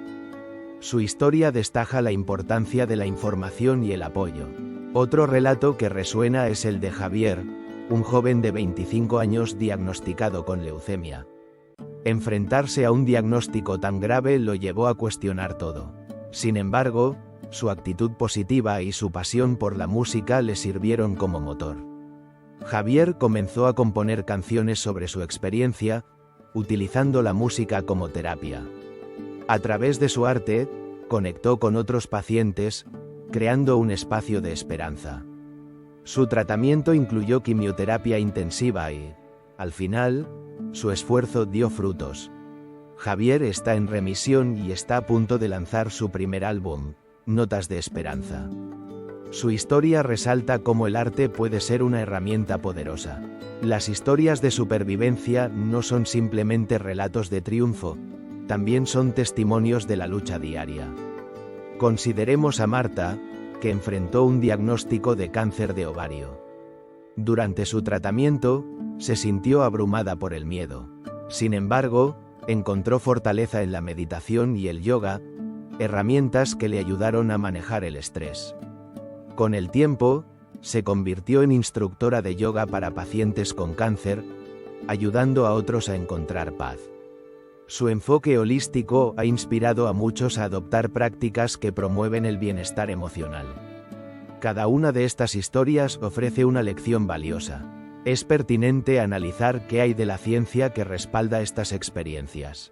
S1: Su historia destaca la importancia de la información y el apoyo. Otro relato que resuena es el de Javier, un joven de 25 años diagnosticado con leucemia. Enfrentarse a un diagnóstico tan grave lo llevó a cuestionar todo. Sin embargo, su actitud positiva y su pasión por la música le sirvieron como motor. Javier comenzó a componer canciones sobre su experiencia, utilizando la música como terapia. A través de su arte, conectó con otros pacientes, creando un espacio de esperanza. Su tratamiento incluyó quimioterapia intensiva y, al final, su esfuerzo dio frutos. Javier está en remisión y está a punto de lanzar su primer álbum, Notas de Esperanza. Su historia resalta cómo el arte puede ser una herramienta poderosa. Las historias de supervivencia no son simplemente relatos de triunfo, también son testimonios de la lucha diaria. Consideremos a Marta, que enfrentó un diagnóstico de cáncer de ovario. Durante su tratamiento, se sintió abrumada por el miedo. Sin embargo, encontró fortaleza en la meditación y el yoga, herramientas que le ayudaron a manejar el estrés. Con el tiempo, se convirtió en instructora de yoga para pacientes con cáncer, ayudando a otros a encontrar paz. Su enfoque holístico ha inspirado a muchos a adoptar prácticas que promueven el bienestar emocional. Cada una de estas historias ofrece una lección valiosa. Es pertinente analizar qué hay de la ciencia que respalda estas experiencias.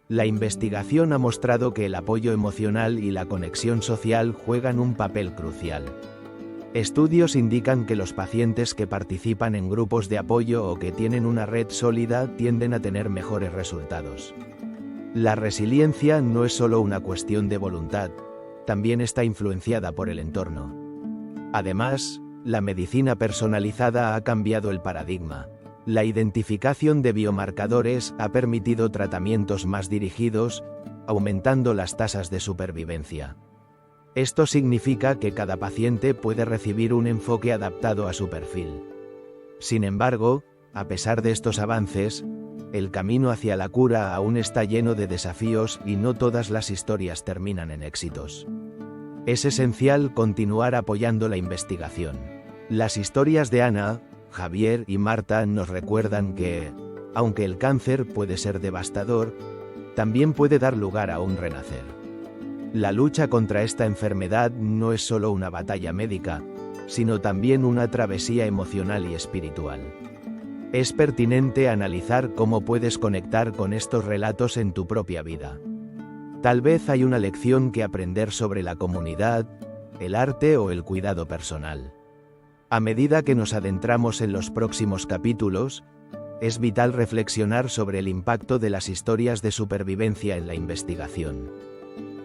S1: La investigación ha mostrado que el apoyo emocional y la conexión social juegan un papel crucial. Estudios indican que los pacientes que participan en grupos de apoyo o que tienen una red sólida tienden a tener mejores resultados. La resiliencia no es solo una cuestión de voluntad, también está influenciada por el entorno. Además, la medicina personalizada ha cambiado el paradigma. La identificación de biomarcadores ha permitido tratamientos más dirigidos, aumentando las tasas de supervivencia. Esto significa que cada paciente puede recibir un enfoque adaptado a su perfil. Sin embargo, a pesar de estos avances, el camino hacia la cura aún está lleno de desafíos y no todas las historias terminan en éxitos. Es esencial continuar apoyando la investigación. Las historias de Ana, Javier y Marta nos recuerdan que, aunque el cáncer puede ser devastador, también puede dar lugar a un renacer. La lucha contra esta enfermedad no es solo una batalla médica, sino también una travesía emocional y espiritual. Es pertinente analizar cómo puedes conectar con estos relatos en tu propia vida. Tal vez hay una lección que aprender sobre la comunidad, el arte o el cuidado personal. A medida que nos adentramos en los próximos capítulos, es vital reflexionar sobre el impacto de las historias de supervivencia en la investigación.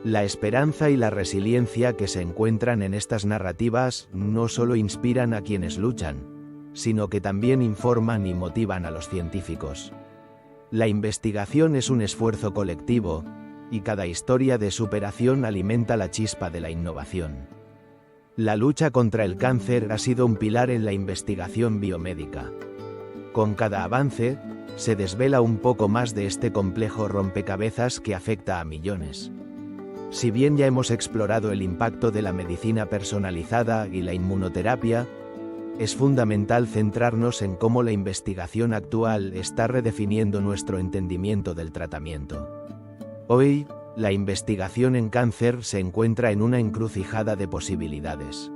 S1: La esperanza y la resiliencia que se encuentran en estas narrativas no solo inspiran a quienes luchan, sino que también informan y motivan a los científicos. La investigación es un esfuerzo colectivo, y cada historia de superación alimenta la chispa de la innovación. La lucha contra el cáncer ha sido un pilar en la investigación biomédica. Con cada avance, se desvela un poco más de este complejo rompecabezas que afecta a millones. Si bien ya hemos explorado el impacto de la medicina personalizada y la inmunoterapia, es fundamental centrarnos en cómo la investigación actual está redefiniendo nuestro entendimiento del tratamiento. Hoy, la investigación en cáncer se encuentra en una encrucijada de posibilidades.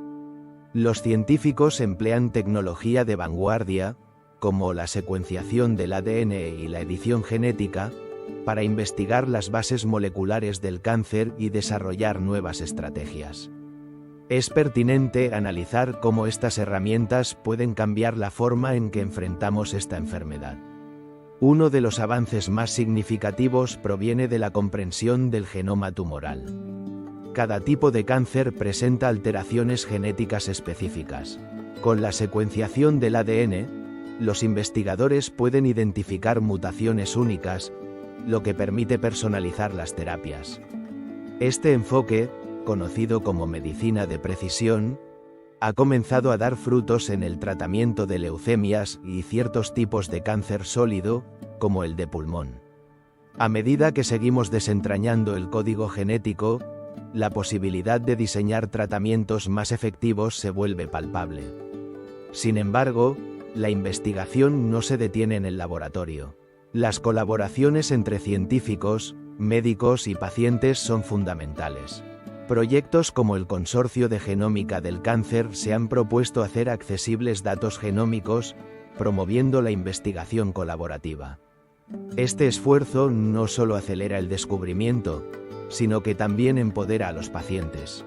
S1: Los científicos emplean tecnología de vanguardia, como la secuenciación del ADN y la edición genética, para investigar las bases moleculares del cáncer y desarrollar nuevas estrategias. Es pertinente analizar cómo estas herramientas pueden cambiar la forma en que enfrentamos esta enfermedad. Uno de los avances más significativos proviene de la comprensión del genoma tumoral. Cada tipo de cáncer presenta alteraciones genéticas específicas. Con la secuenciación del ADN, los investigadores pueden identificar mutaciones únicas, lo que permite personalizar las terapias. Este enfoque, conocido como medicina de precisión, ha comenzado a dar frutos en el tratamiento de leucemias y ciertos tipos de cáncer sólido, como el de pulmón. A medida que seguimos desentrañando el código genético, la posibilidad de diseñar tratamientos más efectivos se vuelve palpable. Sin embargo, la investigación no se detiene en el laboratorio. Las colaboraciones entre científicos, médicos y pacientes son fundamentales. Proyectos como el Consorcio de Genómica del Cáncer se han propuesto hacer accesibles datos genómicos, promoviendo la investigación colaborativa. Este esfuerzo no solo acelera el descubrimiento, sino que también empodera a los pacientes.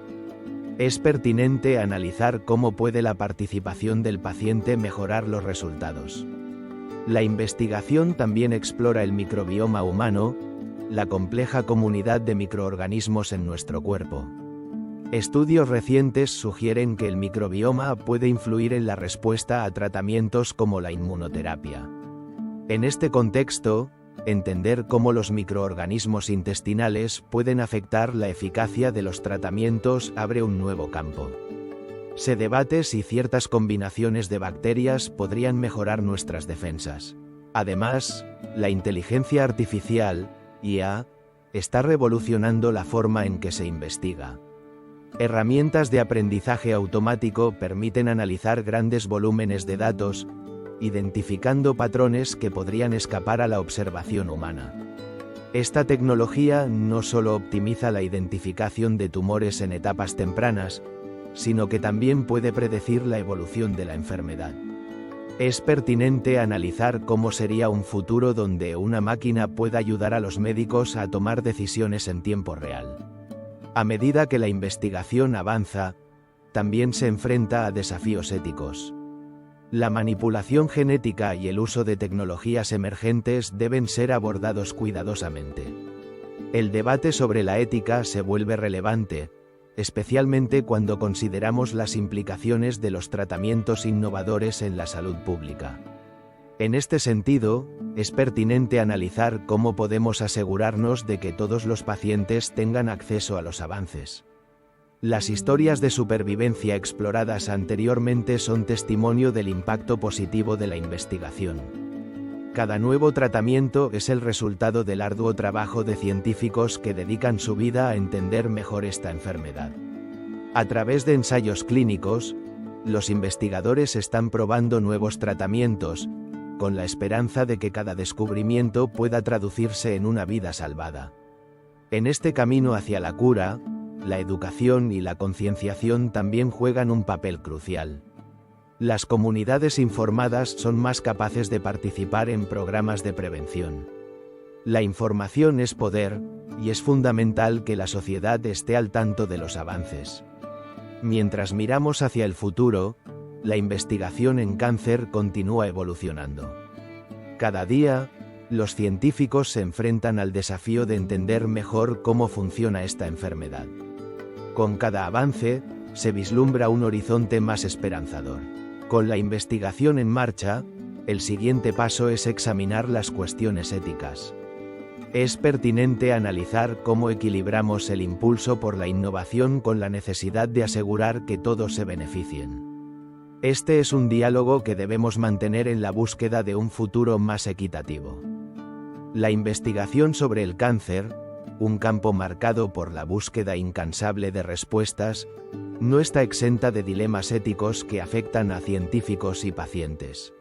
S1: Es pertinente analizar cómo puede la participación del paciente mejorar los resultados. La investigación también explora el microbioma humano, la compleja comunidad de microorganismos en nuestro cuerpo. Estudios recientes sugieren que el microbioma puede influir en la respuesta a tratamientos como la inmunoterapia. En este contexto, entender cómo los microorganismos intestinales pueden afectar la eficacia de los tratamientos abre un nuevo campo. Se debate si ciertas combinaciones de bacterias podrían mejorar nuestras defensas. Además, la inteligencia artificial, IA, está revolucionando la forma en que se investiga. Herramientas de aprendizaje automático permiten analizar grandes volúmenes de datos, identificando patrones que podrían escapar a la observación humana. Esta tecnología no solo optimiza la identificación de tumores en etapas tempranas, sino que también puede predecir la evolución de la enfermedad. Es pertinente analizar cómo sería un futuro donde una máquina pueda ayudar a los médicos a tomar decisiones en tiempo real. A medida que la investigación avanza, también se enfrenta a desafíos éticos. La manipulación genética y el uso de tecnologías emergentes deben ser abordados cuidadosamente. El debate sobre la ética se vuelve relevante, especialmente cuando consideramos las implicaciones de los tratamientos innovadores en la salud pública. En este sentido, es pertinente analizar cómo podemos asegurarnos de que todos los pacientes tengan acceso a los avances. Las historias de supervivencia exploradas anteriormente son testimonio del impacto positivo de la investigación. Cada nuevo tratamiento es el resultado del arduo trabajo de científicos que dedican su vida a entender mejor esta enfermedad. A través de ensayos clínicos, los investigadores están probando nuevos tratamientos, con la esperanza de que cada descubrimiento pueda traducirse en una vida salvada. En este camino hacia la cura, la educación y la concienciación también juegan un papel crucial. Las comunidades informadas son más capaces de participar en programas de prevención. La información es poder, y es fundamental que la sociedad esté al tanto de los avances. Mientras miramos hacia el futuro, la investigación en cáncer continúa evolucionando. Cada día, los científicos se enfrentan al desafío de entender mejor cómo funciona esta enfermedad. Con cada avance, se vislumbra un horizonte más esperanzador. Con la investigación en marcha, el siguiente paso es examinar las cuestiones éticas. Es pertinente analizar cómo equilibramos el impulso por la innovación con la necesidad de asegurar que todos se beneficien. Este es un diálogo que debemos mantener en la búsqueda de un futuro más equitativo. La investigación sobre el cáncer, un campo marcado por la búsqueda incansable de respuestas, no está exenta de dilemas éticos que afectan a científicos y pacientes.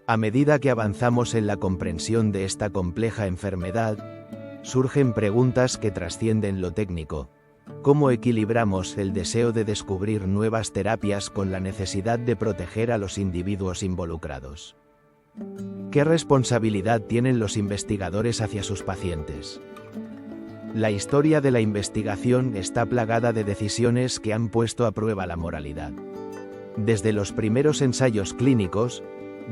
S1: A medida que avanzamos en la comprensión de esta compleja enfermedad, surgen preguntas que trascienden lo técnico. ¿Cómo equilibramos el deseo de descubrir nuevas terapias con la necesidad de proteger a los individuos involucrados? ¿Qué responsabilidad tienen los investigadores hacia sus pacientes? La historia de la investigación está plagada de decisiones que han puesto a prueba la moralidad. Desde los primeros ensayos clínicos,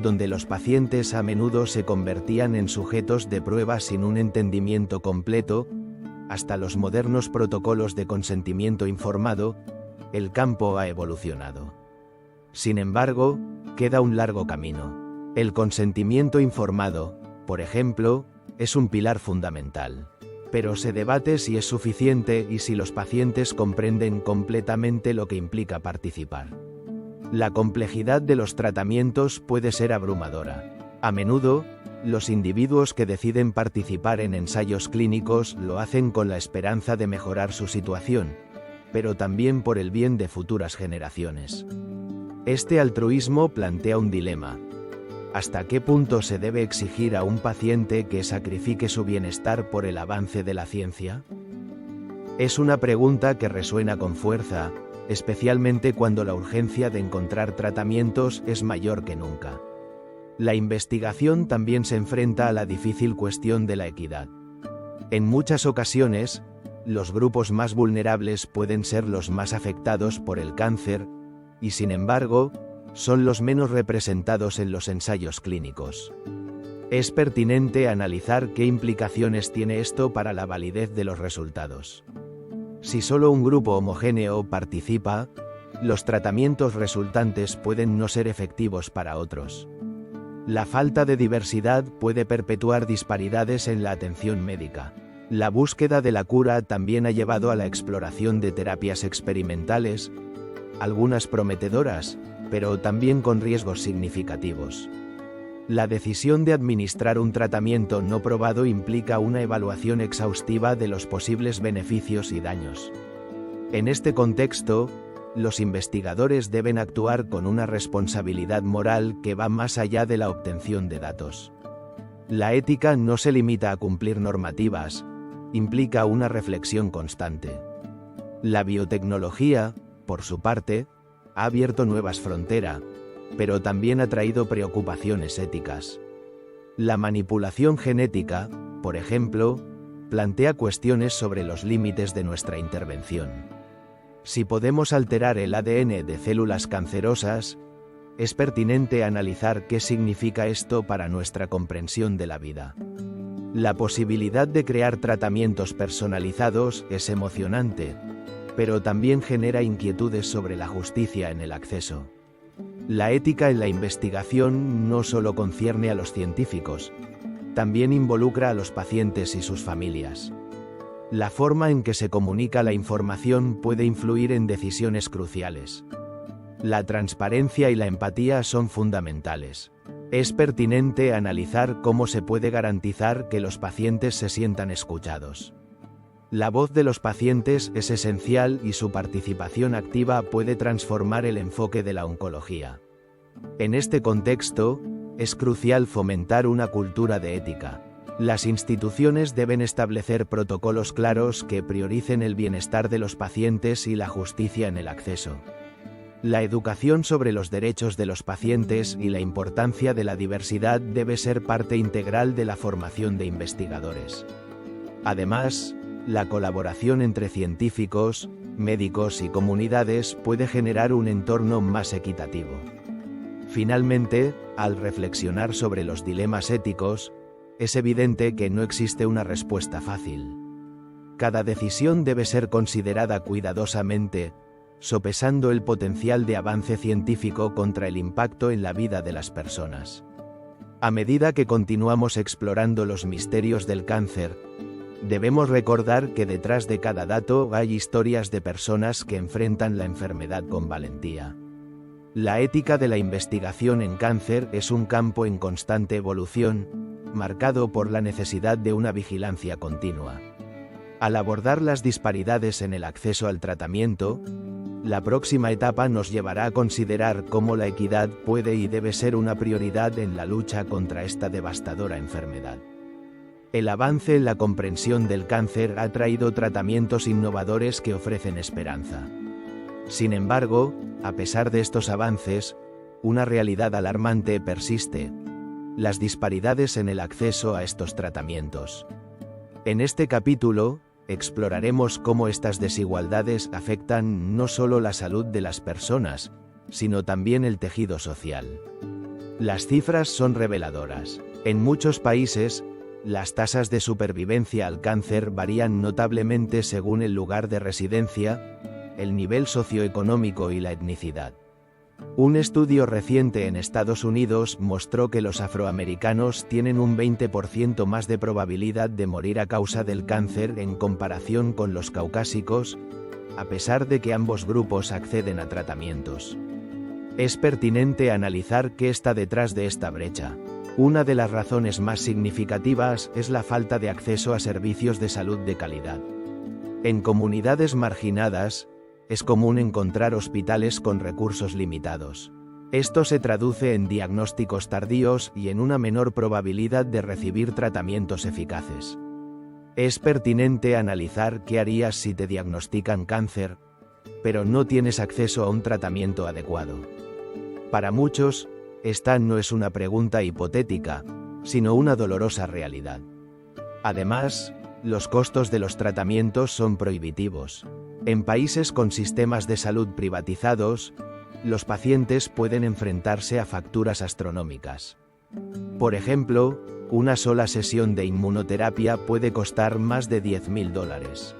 S1: donde los pacientes a menudo se convertían en sujetos de prueba sin un entendimiento completo, hasta los modernos protocolos de consentimiento informado, el campo ha evolucionado. Sin embargo, queda un largo camino. El consentimiento informado, por ejemplo, es un pilar fundamental. Pero se debate si es suficiente y si los pacientes comprenden completamente lo que implica participar. La complejidad de los tratamientos puede ser abrumadora. A menudo, los individuos que deciden participar en ensayos clínicos lo hacen con la esperanza de mejorar su situación, pero también por el bien de futuras generaciones. Este altruismo plantea un dilema. ¿Hasta qué punto se debe exigir a un paciente que sacrifique su bienestar por el avance de la ciencia? Es una pregunta que resuena con fuerza, especialmente cuando la urgencia de encontrar tratamientos es mayor que nunca. La investigación también se enfrenta a la difícil cuestión de la equidad. En muchas ocasiones, los grupos más vulnerables pueden ser los más afectados por el cáncer, y sin embargo, son los menos representados en los ensayos clínicos. Es pertinente analizar qué implicaciones tiene esto para la validez de los resultados. Si solo un grupo homogéneo participa, los tratamientos resultantes pueden no ser efectivos para otros. La falta de diversidad puede perpetuar disparidades en la atención médica. La búsqueda de la cura también ha llevado a la exploración de terapias experimentales, algunas prometedoras, pero también con riesgos significativos. La decisión de administrar un tratamiento no probado implica una evaluación exhaustiva de los posibles beneficios y daños. En este contexto, los investigadores deben actuar con una responsabilidad moral que va más allá de la obtención de datos. La ética no se limita a cumplir normativas, implica una reflexión constante. La biotecnología, por su parte, ha abierto nuevas fronteras, pero también ha traído preocupaciones éticas. La manipulación genética, por ejemplo, plantea cuestiones sobre los límites de nuestra intervención. Si podemos alterar el ADN de células cancerosas, es pertinente analizar qué significa esto para nuestra comprensión de la vida. La posibilidad de crear tratamientos personalizados es emocionante, pero también genera inquietudes sobre la justicia en el acceso. La ética en la investigación no solo concierne a los científicos, también involucra a los pacientes y sus familias. La forma en que se comunica la información puede influir en decisiones cruciales. La transparencia y la empatía son fundamentales. Es pertinente analizar cómo se puede garantizar que los pacientes se sientan escuchados. La voz de los pacientes es esencial y su participación activa puede transformar el enfoque de la oncología. En este contexto, es crucial fomentar una cultura de ética. Las instituciones deben establecer protocolos claros que prioricen el bienestar de los pacientes y la justicia en el acceso. La educación sobre los derechos de los pacientes y la importancia de la diversidad debe ser parte integral de la formación de investigadores. Además, la colaboración entre científicos, médicos y comunidades puede generar un entorno más equitativo. Finalmente, al reflexionar sobre los dilemas éticos, es evidente que no existe una respuesta fácil. Cada decisión debe ser considerada cuidadosamente, sopesando el potencial de avance científico contra el impacto en la vida de las personas. A medida que continuamos explorando los misterios del cáncer, debemos recordar que detrás de cada dato hay historias de personas que enfrentan la enfermedad con valentía. La ética de la investigación en cáncer es un campo en constante evolución, marcado por la necesidad de una vigilancia continua. Al abordar las disparidades en el acceso al tratamiento, la próxima etapa nos llevará a considerar cómo la equidad puede y debe ser una prioridad en la lucha contra esta devastadora enfermedad. El avance en la comprensión del cáncer ha traído tratamientos innovadores que ofrecen esperanza. Sin embargo, a pesar de estos avances, una realidad alarmante persiste: las disparidades en el acceso a estos tratamientos. En este capítulo, exploraremos cómo estas desigualdades afectan no solo la salud de las personas, sino también el tejido social. Las cifras son reveladoras. En muchos países, las tasas de supervivencia al cáncer varían notablemente según el lugar de residencia, el nivel socioeconómico y la etnicidad. Un estudio reciente en Estados Unidos mostró que los afroamericanos tienen un 20% más de probabilidad de morir a causa del cáncer en comparación con los caucásicos, a pesar de que ambos grupos acceden a tratamientos. Es pertinente analizar qué está detrás de esta brecha. Una de las razones más significativas es la falta de acceso a servicios de salud de calidad. En comunidades marginadas, es común encontrar hospitales con recursos limitados. Esto se traduce en diagnósticos tardíos y en una menor probabilidad de recibir tratamientos eficaces. Es pertinente analizar qué harías si te diagnostican cáncer, pero no tienes acceso a un tratamiento adecuado. Para muchos, esta no es una pregunta hipotética, sino una dolorosa realidad. Además, los costos de los tratamientos son prohibitivos. En países con sistemas de salud privatizados, los pacientes pueden enfrentarse a facturas astronómicas. Por ejemplo, una sola sesión de inmunoterapia puede costar más de $10.000.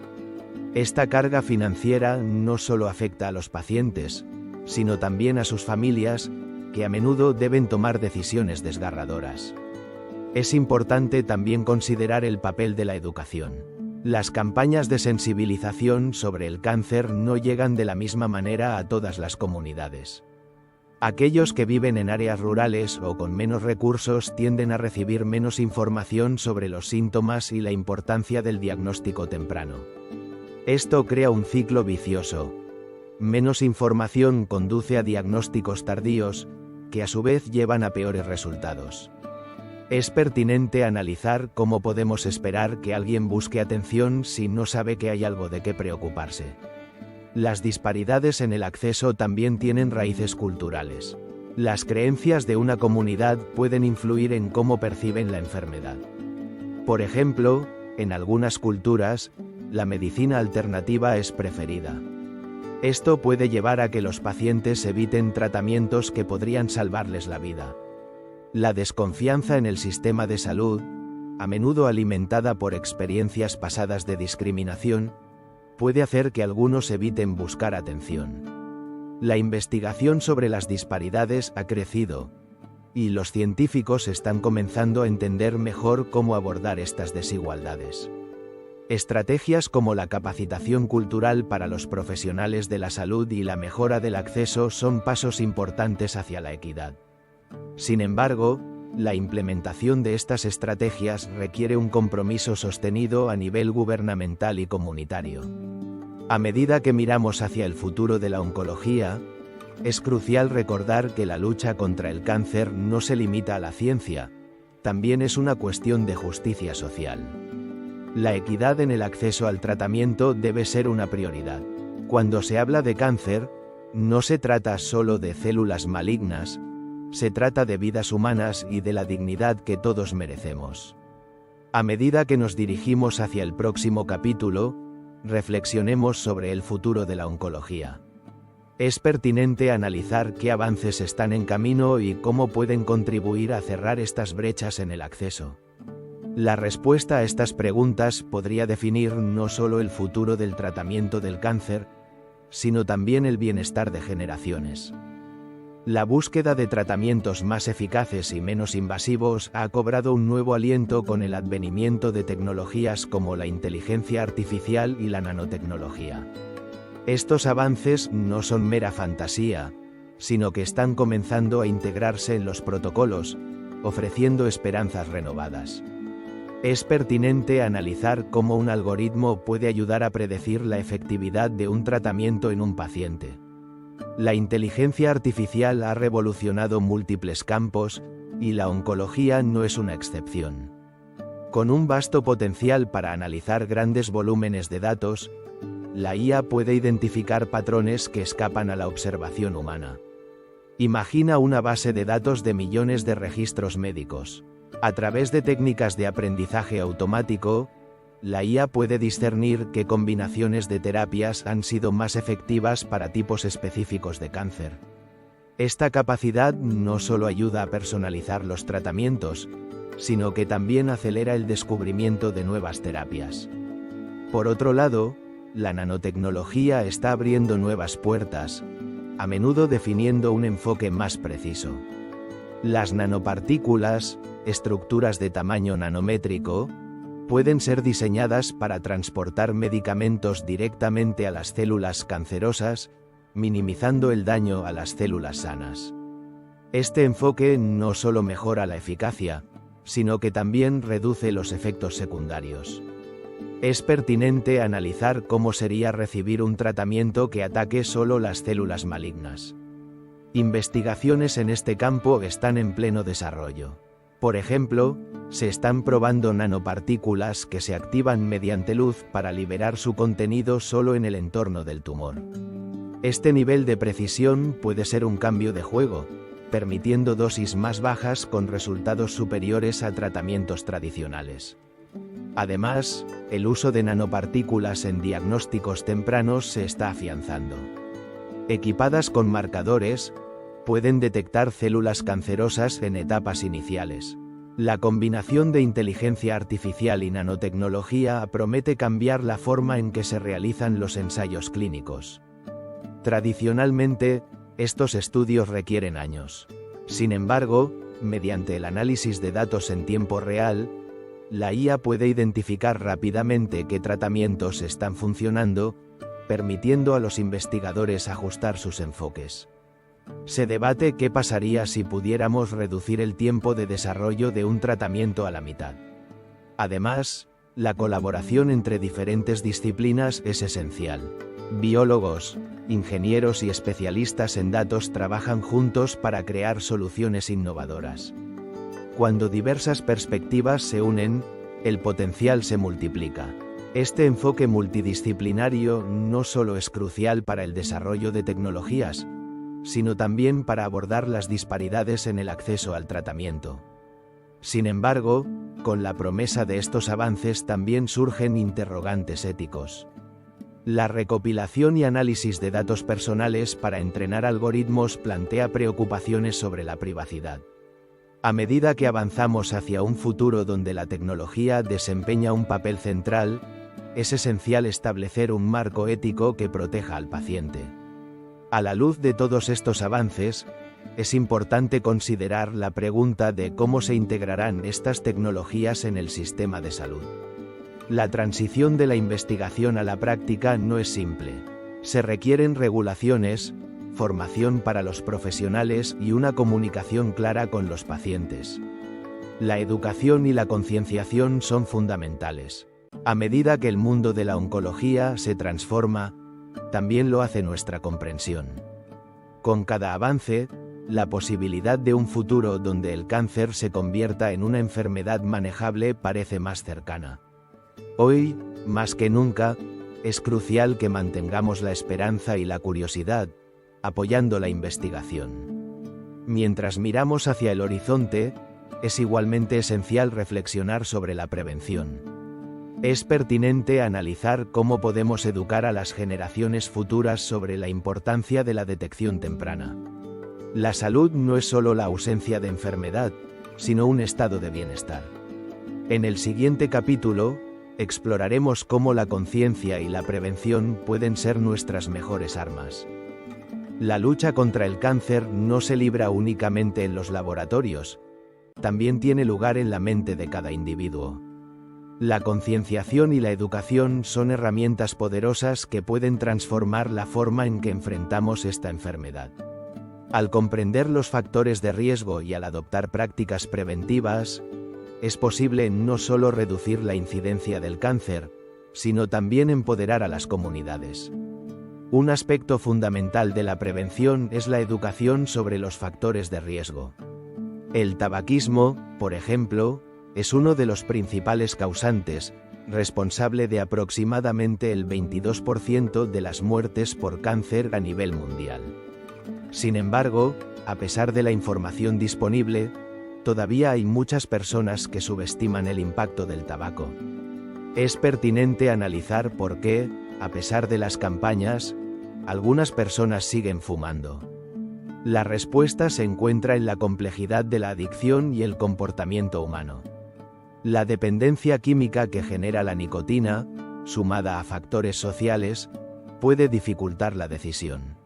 S1: Esta carga financiera no solo afecta a los pacientes, sino también a sus familias, que a menudo deben tomar decisiones desgarradoras. Es importante también considerar el papel de la educación. Las campañas de sensibilización sobre el cáncer no llegan de la misma manera a todas las comunidades. Aquellos que viven en áreas rurales o con menos recursos tienden a recibir menos información sobre los síntomas y la importancia del diagnóstico temprano. Esto crea un ciclo vicioso. Menos información conduce a diagnósticos tardíos, que a su vez llevan a peores resultados. Es pertinente analizar cómo podemos esperar que alguien busque atención si no sabe que hay algo de qué preocuparse. Las disparidades en el acceso también tienen raíces culturales. Las creencias de una comunidad pueden influir en cómo perciben la enfermedad. Por ejemplo, en algunas culturas, la medicina alternativa es preferida. Esto puede llevar a que los pacientes eviten tratamientos que podrían salvarles la vida. La desconfianza en el sistema de salud, a menudo alimentada por experiencias pasadas de discriminación, puede hacer que algunos eviten buscar atención. La investigación sobre las disparidades ha crecido, y los científicos están comenzando a entender mejor cómo abordar estas desigualdades. Estrategias como la capacitación cultural para los profesionales de la salud y la mejora del acceso son pasos importantes hacia la equidad. Sin embargo, la implementación de estas estrategias requiere un compromiso sostenido a nivel gubernamental y comunitario. A medida que miramos hacia el futuro de la oncología, es crucial recordar que la lucha contra el cáncer no se limita a la ciencia, también es una cuestión de justicia social. La equidad en el acceso al tratamiento debe ser una prioridad. Cuando se habla de cáncer, no se trata solo de células malignas, se trata de vidas humanas y de la dignidad que todos merecemos. A medida que nos dirigimos hacia el próximo capítulo, reflexionemos sobre el futuro de la oncología. Es pertinente analizar qué avances están en camino y cómo pueden contribuir a cerrar estas brechas en el acceso. La respuesta a estas preguntas podría definir no solo el futuro del tratamiento del cáncer, sino también el bienestar de generaciones. La búsqueda de tratamientos más eficaces y menos invasivos ha cobrado un nuevo aliento con el advenimiento de tecnologías como la inteligencia artificial y la nanotecnología. Estos avances no son mera fantasía, sino que están comenzando a integrarse en los protocolos, ofreciendo esperanzas renovadas. Es pertinente analizar cómo un algoritmo puede ayudar a predecir la efectividad de un tratamiento en un paciente. La inteligencia artificial ha revolucionado múltiples campos, y la oncología no es una excepción. Con un vasto potencial para analizar grandes volúmenes de datos, la IA puede identificar patrones que escapan a la observación humana. Imagina una base de datos de millones de registros médicos. A través de técnicas de aprendizaje automático, la IA puede discernir qué combinaciones de terapias han sido más efectivas para tipos específicos de cáncer. Esta capacidad no solo ayuda a personalizar los tratamientos, sino que también acelera el descubrimiento de nuevas terapias. Por otro lado, la nanotecnología está abriendo nuevas puertas, a menudo definiendo un enfoque más preciso. Las nanopartículas, estructuras de tamaño nanométrico, pueden ser diseñadas para transportar medicamentos directamente a las células cancerosas, minimizando el daño a las células sanas. Este enfoque no solo mejora la eficacia, sino que también reduce los efectos secundarios. Es pertinente analizar cómo sería recibir un tratamiento que ataque solo las células malignas. Investigaciones en este campo están en pleno desarrollo. Por ejemplo, se están probando nanopartículas que se activan mediante luz para liberar su contenido solo en el entorno del tumor. Este nivel de precisión puede ser un cambio de juego, permitiendo dosis más bajas con resultados superiores a tratamientos tradicionales. Además, el uso de nanopartículas en diagnósticos tempranos se está afianzando. Equipadas con marcadores, pueden detectar células cancerosas en etapas iniciales. La combinación de inteligencia artificial y nanotecnología promete cambiar la forma en que se realizan los ensayos clínicos. Tradicionalmente, estos estudios requieren años. Sin embargo, mediante el análisis de datos en tiempo real, la IA puede identificar rápidamente qué tratamientos están funcionando, permitiendo a los investigadores ajustar sus enfoques. Se debate qué pasaría si pudiéramos reducir el tiempo de desarrollo de un tratamiento a la mitad. Además, la colaboración entre diferentes disciplinas es esencial. Biólogos, ingenieros y especialistas en datos trabajan juntos para crear soluciones innovadoras. Cuando diversas perspectivas se unen, el potencial se multiplica. Este enfoque multidisciplinario no solo es crucial para el desarrollo de tecnologías, sino también para abordar las disparidades en el acceso al tratamiento. Sin embargo, con la promesa de estos avances también surgen interrogantes éticos. La recopilación y análisis de datos personales para entrenar algoritmos plantea preocupaciones sobre la privacidad. A medida que avanzamos hacia un futuro donde la tecnología desempeña un papel central, es esencial establecer un marco ético que proteja al paciente. A la luz de todos estos avances, es importante considerar la pregunta de cómo se integrarán estas tecnologías en el sistema de salud. La transición de la investigación a la práctica no es simple. Se requieren regulaciones, formación para los profesionales y una comunicación clara con los pacientes. La educación y la concienciación son fundamentales. A medida que el mundo de la oncología se transforma, también lo hace nuestra comprensión. Con cada avance, la posibilidad de un futuro donde el cáncer se convierta en una enfermedad manejable parece más cercana. Hoy, más que nunca, es crucial que mantengamos la esperanza y la curiosidad, apoyando la investigación. Mientras miramos hacia el horizonte, es igualmente esencial reflexionar sobre la prevención. Es pertinente analizar cómo podemos educar a las generaciones futuras sobre la importancia de la detección temprana. La salud no es solo la ausencia de enfermedad, sino un estado de bienestar. En el siguiente capítulo, exploraremos cómo la conciencia y la prevención pueden ser nuestras mejores armas. La lucha contra el cáncer no se libra únicamente en los laboratorios, también tiene lugar en la mente de cada individuo. La concienciación y la educación son herramientas poderosas que pueden transformar la forma en que enfrentamos esta enfermedad. Al comprender los factores de riesgo y al adoptar prácticas preventivas, es posible no solo reducir la incidencia del cáncer, sino también empoderar a las comunidades. Un aspecto fundamental de la prevención es la educación sobre los factores de riesgo. El tabaquismo, por ejemplo, es uno de los principales causantes, responsable de aproximadamente el 22% de las muertes por cáncer a nivel mundial. Sin embargo, a pesar de la información disponible, todavía hay muchas personas que subestiman el impacto del tabaco. Es pertinente analizar por qué, a pesar de las campañas, algunas personas siguen fumando. La respuesta se encuentra en la complejidad de la adicción y el comportamiento humano. La dependencia química que genera la nicotina, sumada a factores sociales, puede dificultar la decisión.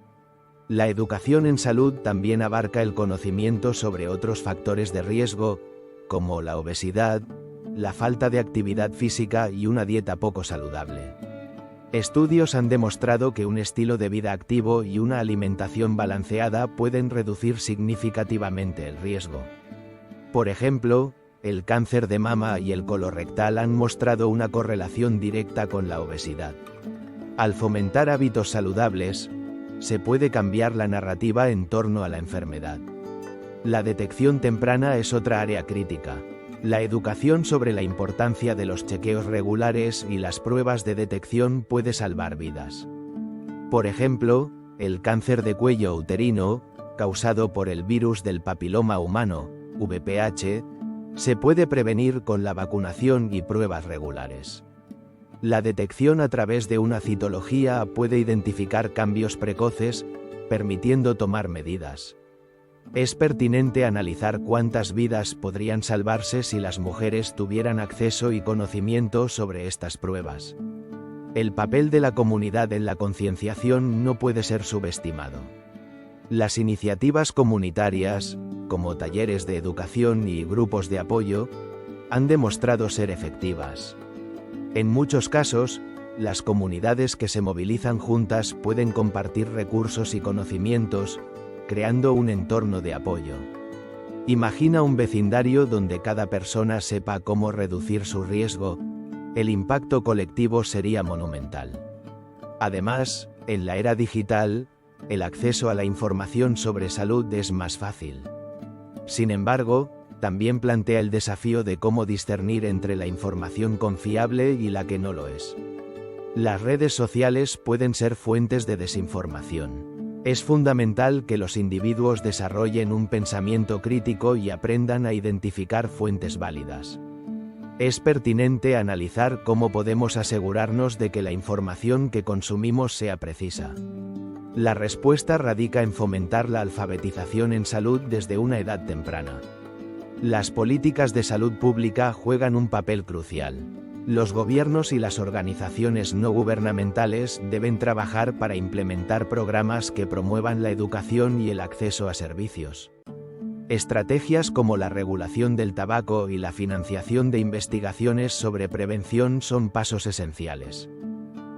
S1: La educación en salud también abarca el conocimiento sobre otros factores de riesgo, como la obesidad, la falta de actividad física y una dieta poco saludable. Estudios han demostrado que un estilo de vida activo y una alimentación balanceada pueden reducir significativamente el riesgo. Por ejemplo, el cáncer de mama y el colorectal han mostrado una correlación directa con la obesidad. Al fomentar hábitos saludables, se puede cambiar la narrativa en torno a la enfermedad. La detección temprana es otra área crítica. La educación sobre la importancia de los chequeos regulares y las pruebas de detección puede salvar vidas. Por ejemplo, el cáncer de cuello uterino, causado por el virus del papiloma humano, VPH, se puede prevenir con la vacunación y pruebas regulares. La detección a través de una citología puede identificar cambios precoces, permitiendo tomar medidas. Es pertinente analizar cuántas vidas podrían salvarse si las mujeres tuvieran acceso y conocimiento sobre estas pruebas. El papel de la comunidad en la concienciación no puede ser subestimado. Las iniciativas comunitarias, como talleres de educación y grupos de apoyo, han demostrado ser efectivas. En muchos casos, las comunidades que se movilizan juntas pueden compartir recursos y conocimientos, creando un entorno de apoyo. Imagina un vecindario donde cada persona sepa cómo reducir su riesgo, el impacto colectivo sería monumental. Además, en la era digital, el acceso a la información sobre salud es más fácil. Sin embargo, también plantea el desafío de cómo discernir entre la información confiable y la que no lo es. Las redes sociales pueden ser fuentes de desinformación. Es fundamental que los individuos desarrollen un pensamiento crítico y aprendan a identificar fuentes válidas. Es pertinente analizar cómo podemos asegurarnos de que la información que consumimos sea precisa. La respuesta radica en fomentar la alfabetización en salud desde una edad temprana. Las políticas de salud pública juegan un papel crucial. Los gobiernos y las organizaciones no gubernamentales deben trabajar para implementar programas que promuevan la educación y el acceso a servicios. Estrategias como la regulación del tabaco y la financiación de investigaciones sobre prevención son pasos esenciales.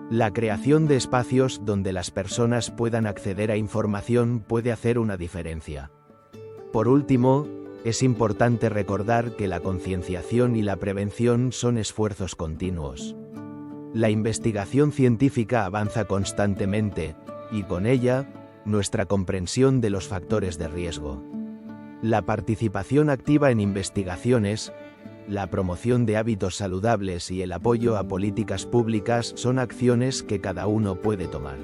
S1: La creación de espacios donde las personas puedan acceder a información puede hacer una diferencia. Por último, es importante recordar que la concienciación y la prevención son esfuerzos continuos. La investigación científica avanza constantemente, y con ella, nuestra comprensión de los factores de riesgo. La participación activa en investigaciones, la promoción de hábitos saludables y el apoyo a políticas públicas son acciones que cada uno puede tomar.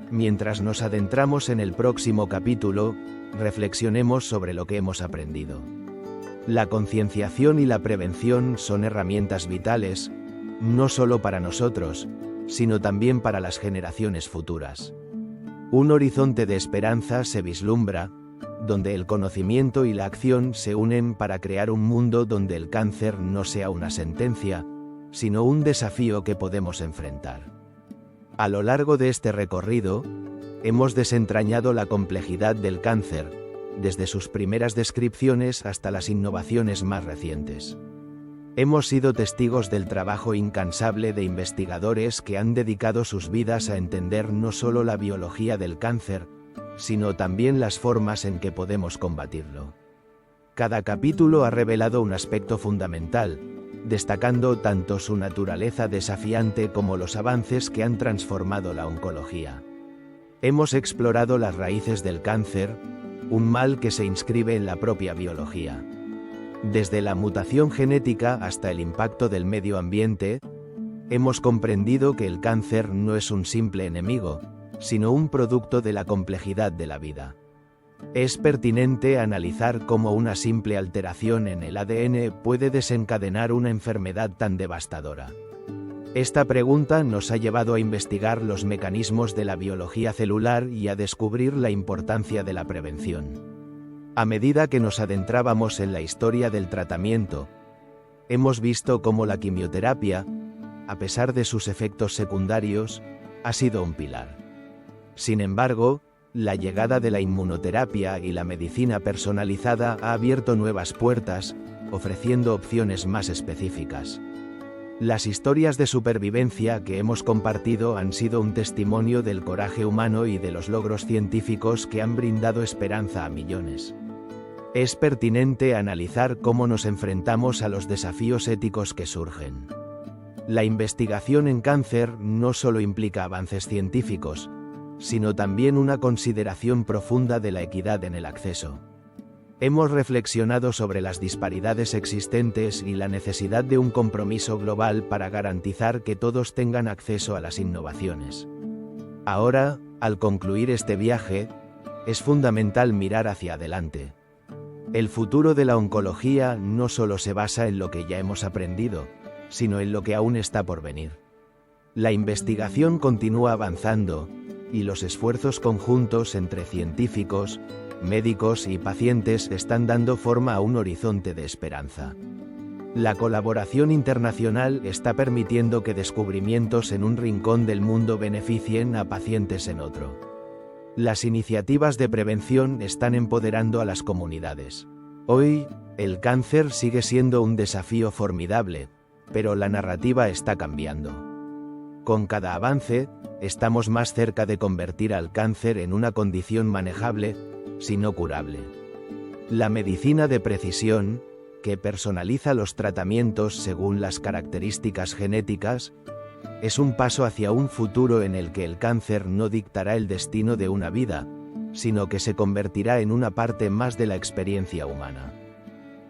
S1: Mientras nos adentramos en el próximo capítulo, reflexionemos sobre lo que hemos aprendido. La concienciación y la prevención son herramientas vitales, no solo para nosotros, sino también para las generaciones futuras. Un horizonte de esperanza se vislumbra, donde el conocimiento y la acción se unen para crear un mundo donde el cáncer no sea una sentencia, sino un desafío que podemos enfrentar. A lo largo de este recorrido, hemos desentrañado la complejidad del cáncer, desde sus primeras descripciones hasta las innovaciones más recientes. Hemos sido testigos del trabajo incansable de investigadores que han dedicado sus vidas a entender no solo la biología del cáncer, sino también las formas en que podemos combatirlo. Cada capítulo ha revelado un aspecto fundamental, destacando tanto su naturaleza desafiante como los avances que han transformado la oncología. Hemos explorado las raíces del cáncer, un mal que se inscribe en la propia biología. Desde la mutación genética hasta el impacto del medio ambiente, hemos comprendido que el cáncer no es un simple enemigo, sino un producto de la complejidad de la vida. Es pertinente analizar cómo una simple alteración en el ADN puede desencadenar una enfermedad tan devastadora. Esta pregunta nos ha llevado a investigar los mecanismos de la biología celular y a descubrir la importancia de la prevención. A medida que nos adentrábamos en la historia del tratamiento, hemos visto cómo la quimioterapia, a pesar de sus efectos secundarios, ha sido un pilar. Sin embargo, la llegada de la inmunoterapia y la medicina personalizada ha abierto nuevas puertas, ofreciendo opciones más específicas. Las historias de supervivencia que hemos compartido han sido un testimonio del coraje humano y de los logros científicos que han brindado esperanza a millones. Es pertinente analizar cómo nos enfrentamos a los desafíos éticos que surgen. La investigación en cáncer no solo implica avances científicos, sino también una consideración profunda de la equidad en el acceso. Hemos reflexionado sobre las disparidades existentes y la necesidad de un compromiso global para garantizar que todos tengan acceso a las innovaciones. Ahora, al concluir este viaje, es fundamental mirar hacia adelante. El futuro de la oncología no solo se basa en lo que ya hemos aprendido, sino en lo que aún está por venir. La investigación continúa avanzando, y los esfuerzos conjuntos entre científicos, médicos y pacientes están dando forma a un horizonte de esperanza. La colaboración internacional está permitiendo que descubrimientos en un rincón del mundo beneficien a pacientes en otro. Las iniciativas de prevención están empoderando a las comunidades. Hoy, el cáncer sigue siendo un desafío formidable, pero la narrativa está cambiando. Con cada avance, estamos más cerca de convertir al cáncer en una condición manejable, si no curable. La medicina de precisión, que personaliza los tratamientos según las características genéticas, es un paso hacia un futuro en el que el cáncer no dictará el destino de una vida, sino que se convertirá en una parte más de la experiencia humana.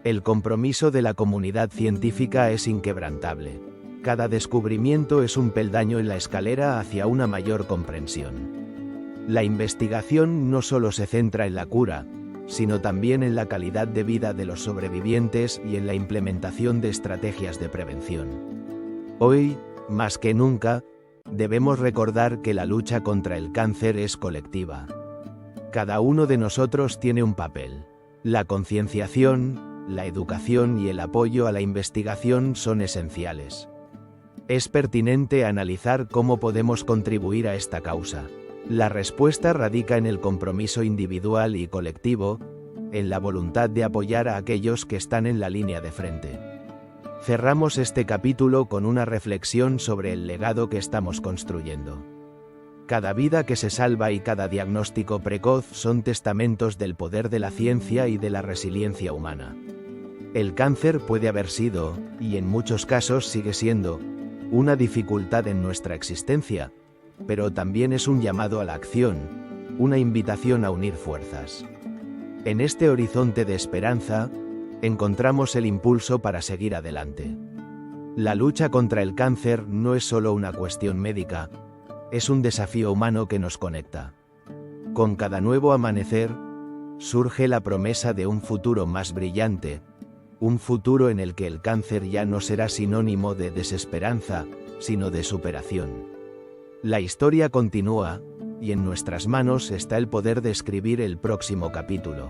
S1: El compromiso de la comunidad científica es inquebrantable. Cada descubrimiento es un peldaño en la escalera hacia una mayor comprensión. La investigación no solo se centra en la cura, sino también en la calidad de vida de los sobrevivientes y en la implementación de estrategias de prevención. Hoy, más que nunca, debemos recordar que la lucha contra el cáncer es colectiva. Cada uno de nosotros tiene un papel. La concienciación, la educación y el apoyo a la investigación son esenciales. Es pertinente analizar cómo podemos contribuir a esta causa. La respuesta radica en el compromiso individual y colectivo, en la voluntad de apoyar a aquellos que están en la línea de frente. Cerramos este capítulo con una reflexión sobre el legado que estamos construyendo. Cada vida que se salva y cada diagnóstico precoz son testamentos del poder de la ciencia y de la resiliencia humana. El cáncer puede haber sido, y en muchos casos sigue siendo, una dificultad en nuestra existencia, pero también es un llamado a la acción, una invitación a unir fuerzas. En este horizonte de esperanza, encontramos el impulso para seguir adelante. La lucha contra el cáncer no es solo una cuestión médica, es un desafío humano que nos conecta. Con cada nuevo amanecer, surge la promesa de un futuro más brillante, un futuro en el que el cáncer ya no será sinónimo de desesperanza, sino de superación. La historia continúa, y en nuestras manos está el poder de escribir el próximo capítulo.